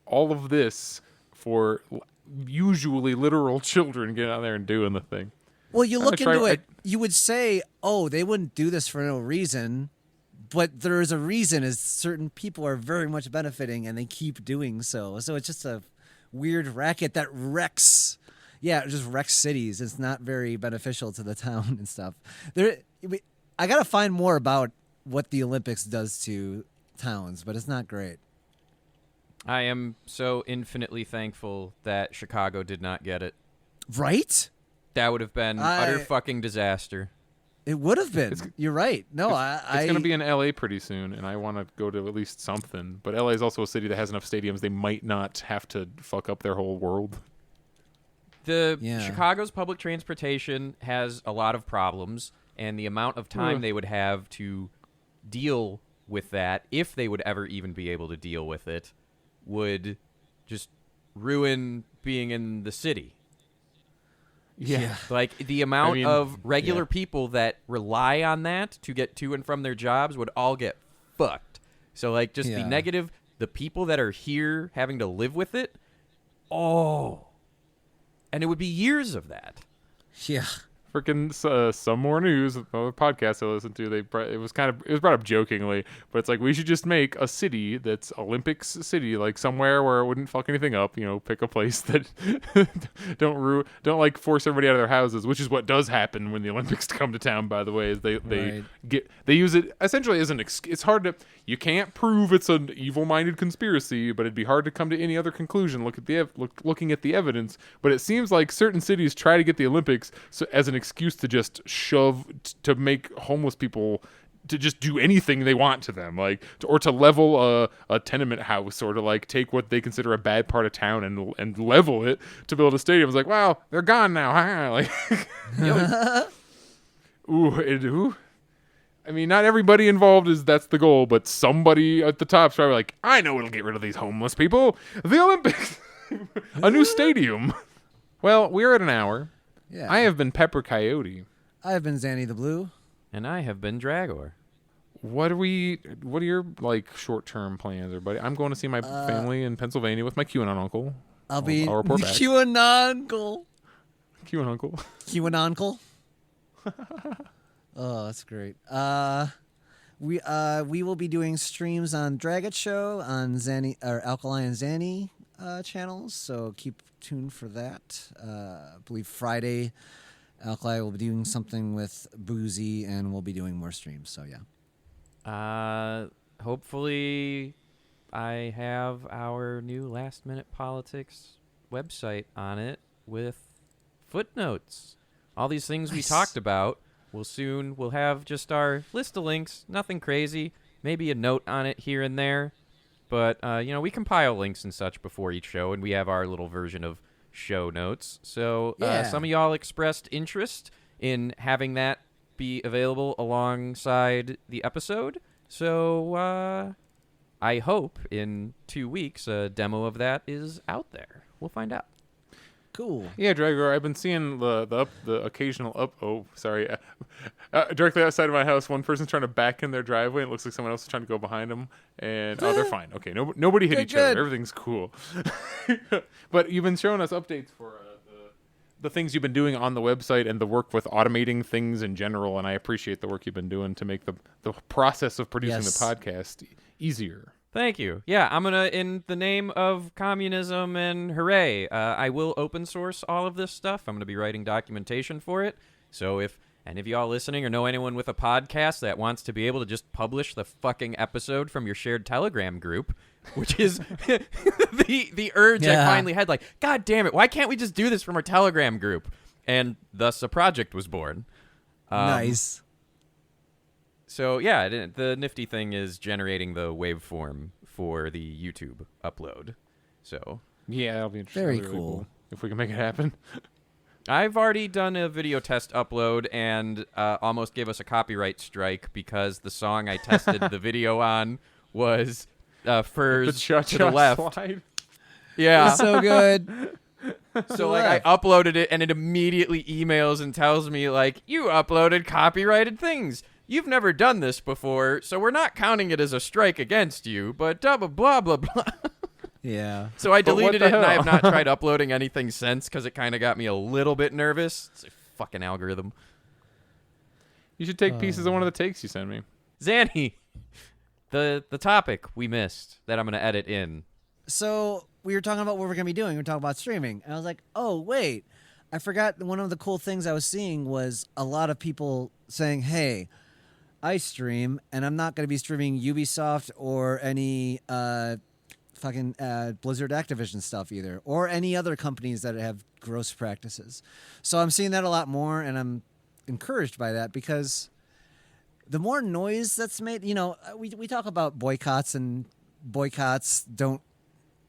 A: all of this for usually literal children getting out there and doing the thing.
B: Well, you look into it, you would say, oh, they wouldn't do this for no reason. But there is a reason, is certain people are very much benefiting and they keep doing so. So it's just a weird racket that wrecks. Yeah, it just wrecks cities. It's not very beneficial to the town and stuff. I got to find more about what the Olympics does to towns, but it's not great.
C: I am so infinitely thankful that Chicago did not get it.
B: Right?
C: That would have been utter fucking disaster.
B: It would have been. You're right. No,
A: it's going to be in LA pretty soon, and I want to go to at least something. But LA is also a city that has enough stadiums; they might not have to fuck up their whole world.
C: Chicago's public transportation has a lot of problems, and the amount of time they would have to deal with that, if they would ever even be able to deal with it, would just ruin being in the city.
A: Yeah.
C: Like the amount
A: mean,
C: of regular
A: yeah.
C: people that rely on that to get to and from their jobs would all get fucked. So like just the
B: Yeah.
C: negative, the people that are here having to live with it. Oh. And it would be years of that.
B: Yeah.
A: Freaking some more news. Another podcast I listened to. It was brought up jokingly, but it's like we should just make a city that's Olympics city, like somewhere where it wouldn't fuck anything up. You know, pick a place that don't like force everybody out of their houses, which is what does happen when the Olympics come to town. By the way, is they use it essentially as it's hard to, you can't prove it's an evil-minded conspiracy, but it'd be hard to come to any other conclusion looking at the evidence. But it seems like certain cities try to get the Olympics as an excuse to just to make homeless people to just do anything they want to them, like or to level a tenement house, or to like take what they consider a bad part of town and level it to build a stadium. It's like, wow, they're gone now. Like, ooh. I mean, not everybody involved that's the goal, but somebody at the top's probably like, I know what'll get rid of these homeless people: the Olympics, a new stadium. Well, we're at an hour.
B: Yeah.
A: I have been Pepper Coyote.
B: I have been Zanny the Blue.
C: And I have been Draggor.
A: What are your like short-term plans, everybody? I'm going to see my family in Pennsylvania with my QAnon uncle.
B: I'll be
A: report back.
B: QAnon-uncle.
A: QAnon uncle.
B: QAnon-uncle. Oh, that's great. We will be doing streams on Draggor Show on Zanny or Alkali and Zanny channels, so keep tuned for that. I believe Friday, Alkali will be doing something with Boozy, and we'll be doing more streams. So yeah.
C: Hopefully, I have our new Last Minute Politics website on it with footnotes. All these things we talked about. We'll have just our list of links. Nothing crazy. Maybe a note on it here and there. But, we compile links and such before each show, and we have our little version of show notes. So some of y'all expressed interest in having that be available alongside the episode. So I hope in 2 weeks a demo of that is out there. We'll find out.
B: Cool.
A: Yeah, Draggor, I've been seeing the occasional directly outside of my house. One person's trying to back in their driveway, and it looks like someone else is trying to go behind them. And they're fine. Okay, nobody hit each other. Everything's cool. But you've been showing us updates for the things you've been doing on the website and the work with automating things in general. And I appreciate the work you've been doing to make the process of producing the podcast easier.
C: Thank you. Yeah, I'm going to, in the name of communism and hooray, I will open source all of this stuff. I'm going to be writing documentation for it. So if any of y'all listening or know anyone with a podcast that wants to be able to just publish the fucking episode from your shared Telegram group, which is the urge I finally had, like, God damn it, why can't we just do this from our Telegram group? And thus a project was born.
B: Nice.
C: So, yeah, the nifty thing is generating the waveform for the YouTube upload. So,
A: yeah, that'll be interesting.
B: Very
A: really
B: cool.
A: if we can make it happen.
C: I've already done a video test upload and almost gave us a copyright strike because the song I tested the video on was Furs to the left.
A: Slide.
C: Yeah.
B: It's so good.
C: So, like, I uploaded it and it immediately emails and tells me, like, you uploaded copyrighted things. You've never done this before, so we're not counting it as a strike against you, but blah, blah, blah, blah, blah.
B: Yeah.
C: So I deleted it, and I have not
A: hell?
C: tried uploading anything since because it kind of got me a little bit nervous. It's a fucking algorithm.
A: You should take pieces of one of the takes you send me.
C: Zanny, the topic we missed that I'm going to edit in.
B: So we were talking about what we're going to be doing. We were talking about streaming. And I was like, oh, wait. I forgot one of the cool things I was seeing was a lot of people saying, hey, I stream, and I'm not going to be streaming Ubisoft or any fucking Blizzard Activision stuff either, or any other companies that have gross practices. So I'm seeing that a lot more, and I'm encouraged by that because the more noise that's made, we talk about boycotts, and boycotts don't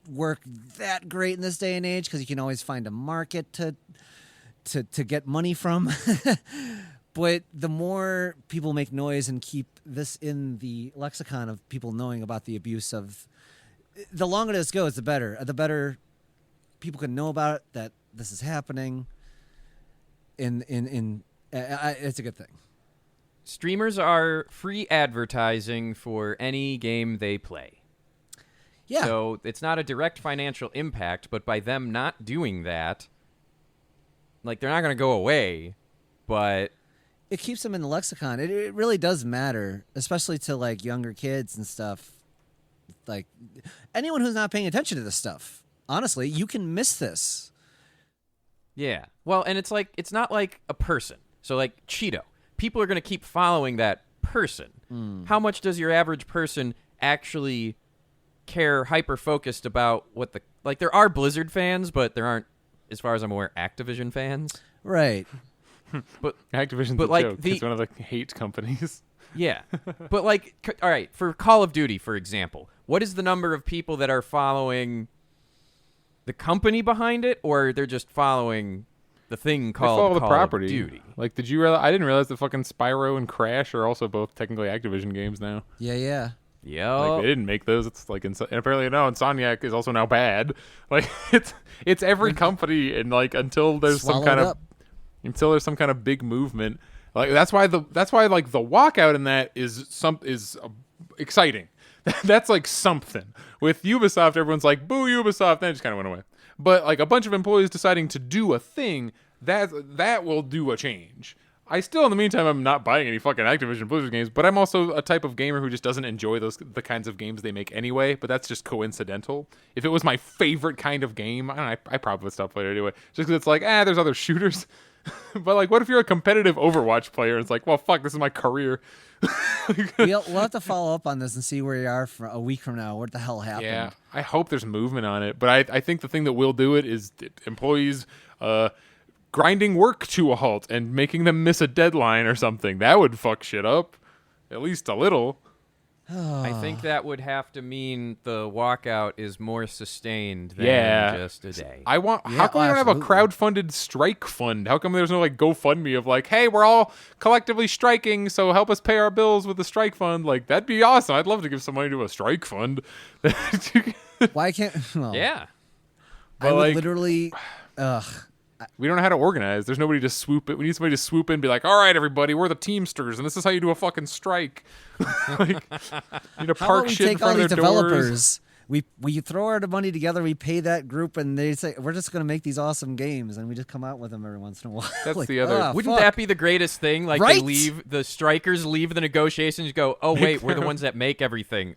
B: work that great in this day and age because you can always find a market to get money from. But the more people make noise and keep this in the lexicon of people knowing about the abuse of, the longer this goes, the better. The better people can know about it, that this is happening. it's a good thing.
C: Streamers are free advertising for any game they play.
B: Yeah.
C: So it's not a direct financial impact, but by them not doing that, like, they're not going to go away, but
B: it keeps them in the lexicon. It really does matter, especially to like younger kids and stuff. Like anyone who's not paying attention to this stuff, honestly, you can miss this.
C: yeah. Well, and it's like, it's not like a person. So like Cheeto, people are going to keep following that person. How much does your average person actually care hyper-focused about what the... Like, there are Blizzard fans, but there aren't, as far as I'm aware, Activision fans.
B: Right.
C: But
A: Activision's
C: but
A: a
C: like
A: joke. It's one of the hate companies.
C: Yeah. But like, all right, for Call of Duty, for example, what is the number of people that are following the company behind it, or they're just following the thing called
A: follow the
C: Call
A: property.
C: of Duty?
A: Like, did you realize? I didn't realize that fucking Spyro and Crash are also both technically Activision games now.
B: Yeah.
C: Yeah.
A: Like, they didn't make those. It's like, and apparently no, Insomniac is also now bad. Like, it's every company, and like until there's some kind of big movement, like that's why like the walkout in that is exciting. That's like something. With Ubisoft, everyone's like, boo Ubisoft, then it just kind of went away. But like a bunch of employees deciding to do a thing, that will do a change. I still, in the meantime, I'm not buying any fucking Activision Blizzard games, but I'm also a type of gamer who just doesn't enjoy the kinds of games they make anyway, but that's just coincidental. If it was my favorite kind of game, I don't know, I probably would stop playing it anyway. Just because it's like, there's other shooters. But like, what if you're a competitive Overwatch player and it's like, well, fuck, this is my career.
B: We'll have to follow up on this and see where you are for a week from now. What the hell happened?
A: Yeah, I hope there's movement on it, but I think the thing that will do it is employees grinding work to a halt and making them miss a deadline or something. That would fuck shit up, at least a little.
C: I think that would have to mean the walkout is more sustained than just a day.
A: How come we don't have a crowdfunded strike fund? How come there's no like GoFundMe of like, hey, we're all collectively striking, so help us pay our bills with the strike fund? Like, that'd be awesome. I'd love to give some money to a strike fund.
B: Why can't? Well,
C: yeah.
B: I would
A: like,
B: literally.
A: We don't know how to organize. There's nobody to swoop it. We need somebody to swoop in and be like, all right, everybody, we're the Teamsters, and this is how you do a fucking strike. Like, you need to park shit in front of their
B: developers? We throw our money together, we pay that group, and they say, we're just going to make these awesome games, and we just come out with them every once in a while.
A: That's
B: like,
A: the other.
C: Wouldn't that be the greatest thing? Like,
B: right?
C: the strikers leave the negotiations, go, oh, wait, we're the ones that make everything.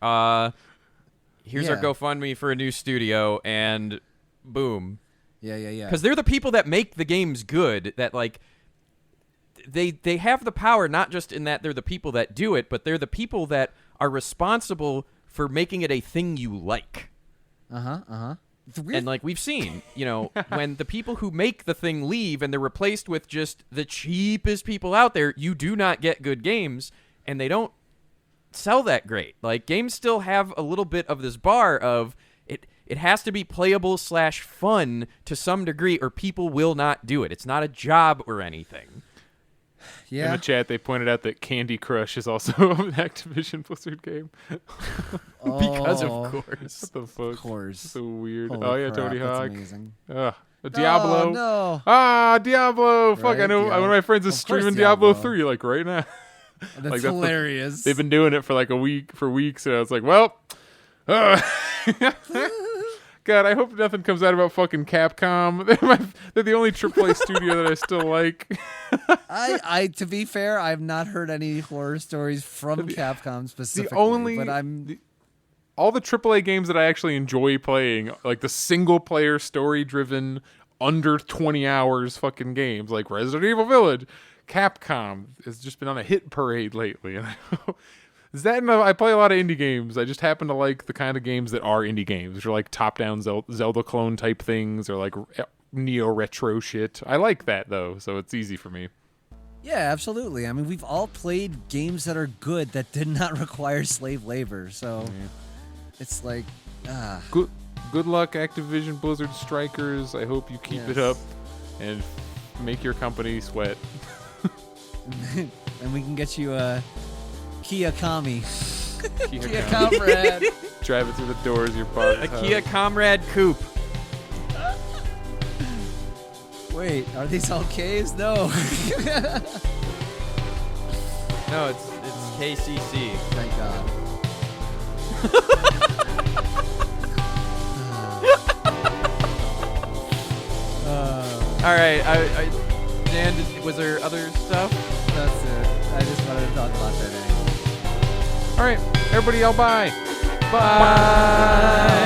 C: Here's our GoFundMe for a new studio, and boom.
B: Yeah.
C: Because they're the people that make the games good, that, like, they have the power, not just in that they're the people that do it, but they're the people that are responsible for making it a thing you like. And, like, we've seen, when the people who make the thing leave and they're replaced with just the cheapest people out there, you do not get good games, and they don't sell that great. Like, games still have a little bit of this bar of... It has to be playable / fun to some degree, or people will not do it. It's not a job or anything.
B: Yeah.
A: In the chat, they pointed out that Candy Crush is also an Activision Blizzard game.
C: Because of course.
A: What the fuck?
B: Of course.
A: So weird.
B: Holy crap,
A: Tony
B: that's
A: Hawk.
B: amazing.
A: Diablo.
B: No.
A: Diablo. Fuck,
B: Right,
A: I know.
B: Diablo.
A: One of my friends is
B: Of course
A: streaming Diablo
B: Diablo.
A: 3 like right now.
B: That's
A: Like,
B: hilarious.
A: They've been doing it for like weeks, and I was like, well, God, I hope nothing comes out about fucking Capcom. They're the only AAA studio that I still like.
B: I to be fair, I've not heard any horror stories from Capcom specifically.
A: All the AAA games that I actually enjoy playing, like the single player story driven under 20 hours fucking games, like Resident Evil Village, Capcom has just been on a hit parade lately. And I play a lot of indie games. I just happen to like the kind of games that are indie games, which are like top-down Zelda clone type things, or like neo-retro shit. I like that, though, so it's easy for me.
B: Yeah, absolutely. I mean, we've all played games that are good that did not require slave labor, so it's like,
A: Good luck, Activision Blizzard strikers. I hope you keep it up and make your company sweat.
B: And we can get you a Kia Kami.
A: Kia
B: Comrade.
A: Drive it through the doors of your bar.
C: A Kia Comrade Coupe.
B: Wait, are these all caves? No.
C: No, it's KCC.
B: Thank God.
C: All right, Dan, was there other stuff?
B: That's it. I just wanted to talk about that anyway.
A: All right, everybody, yell bye.
C: Bye.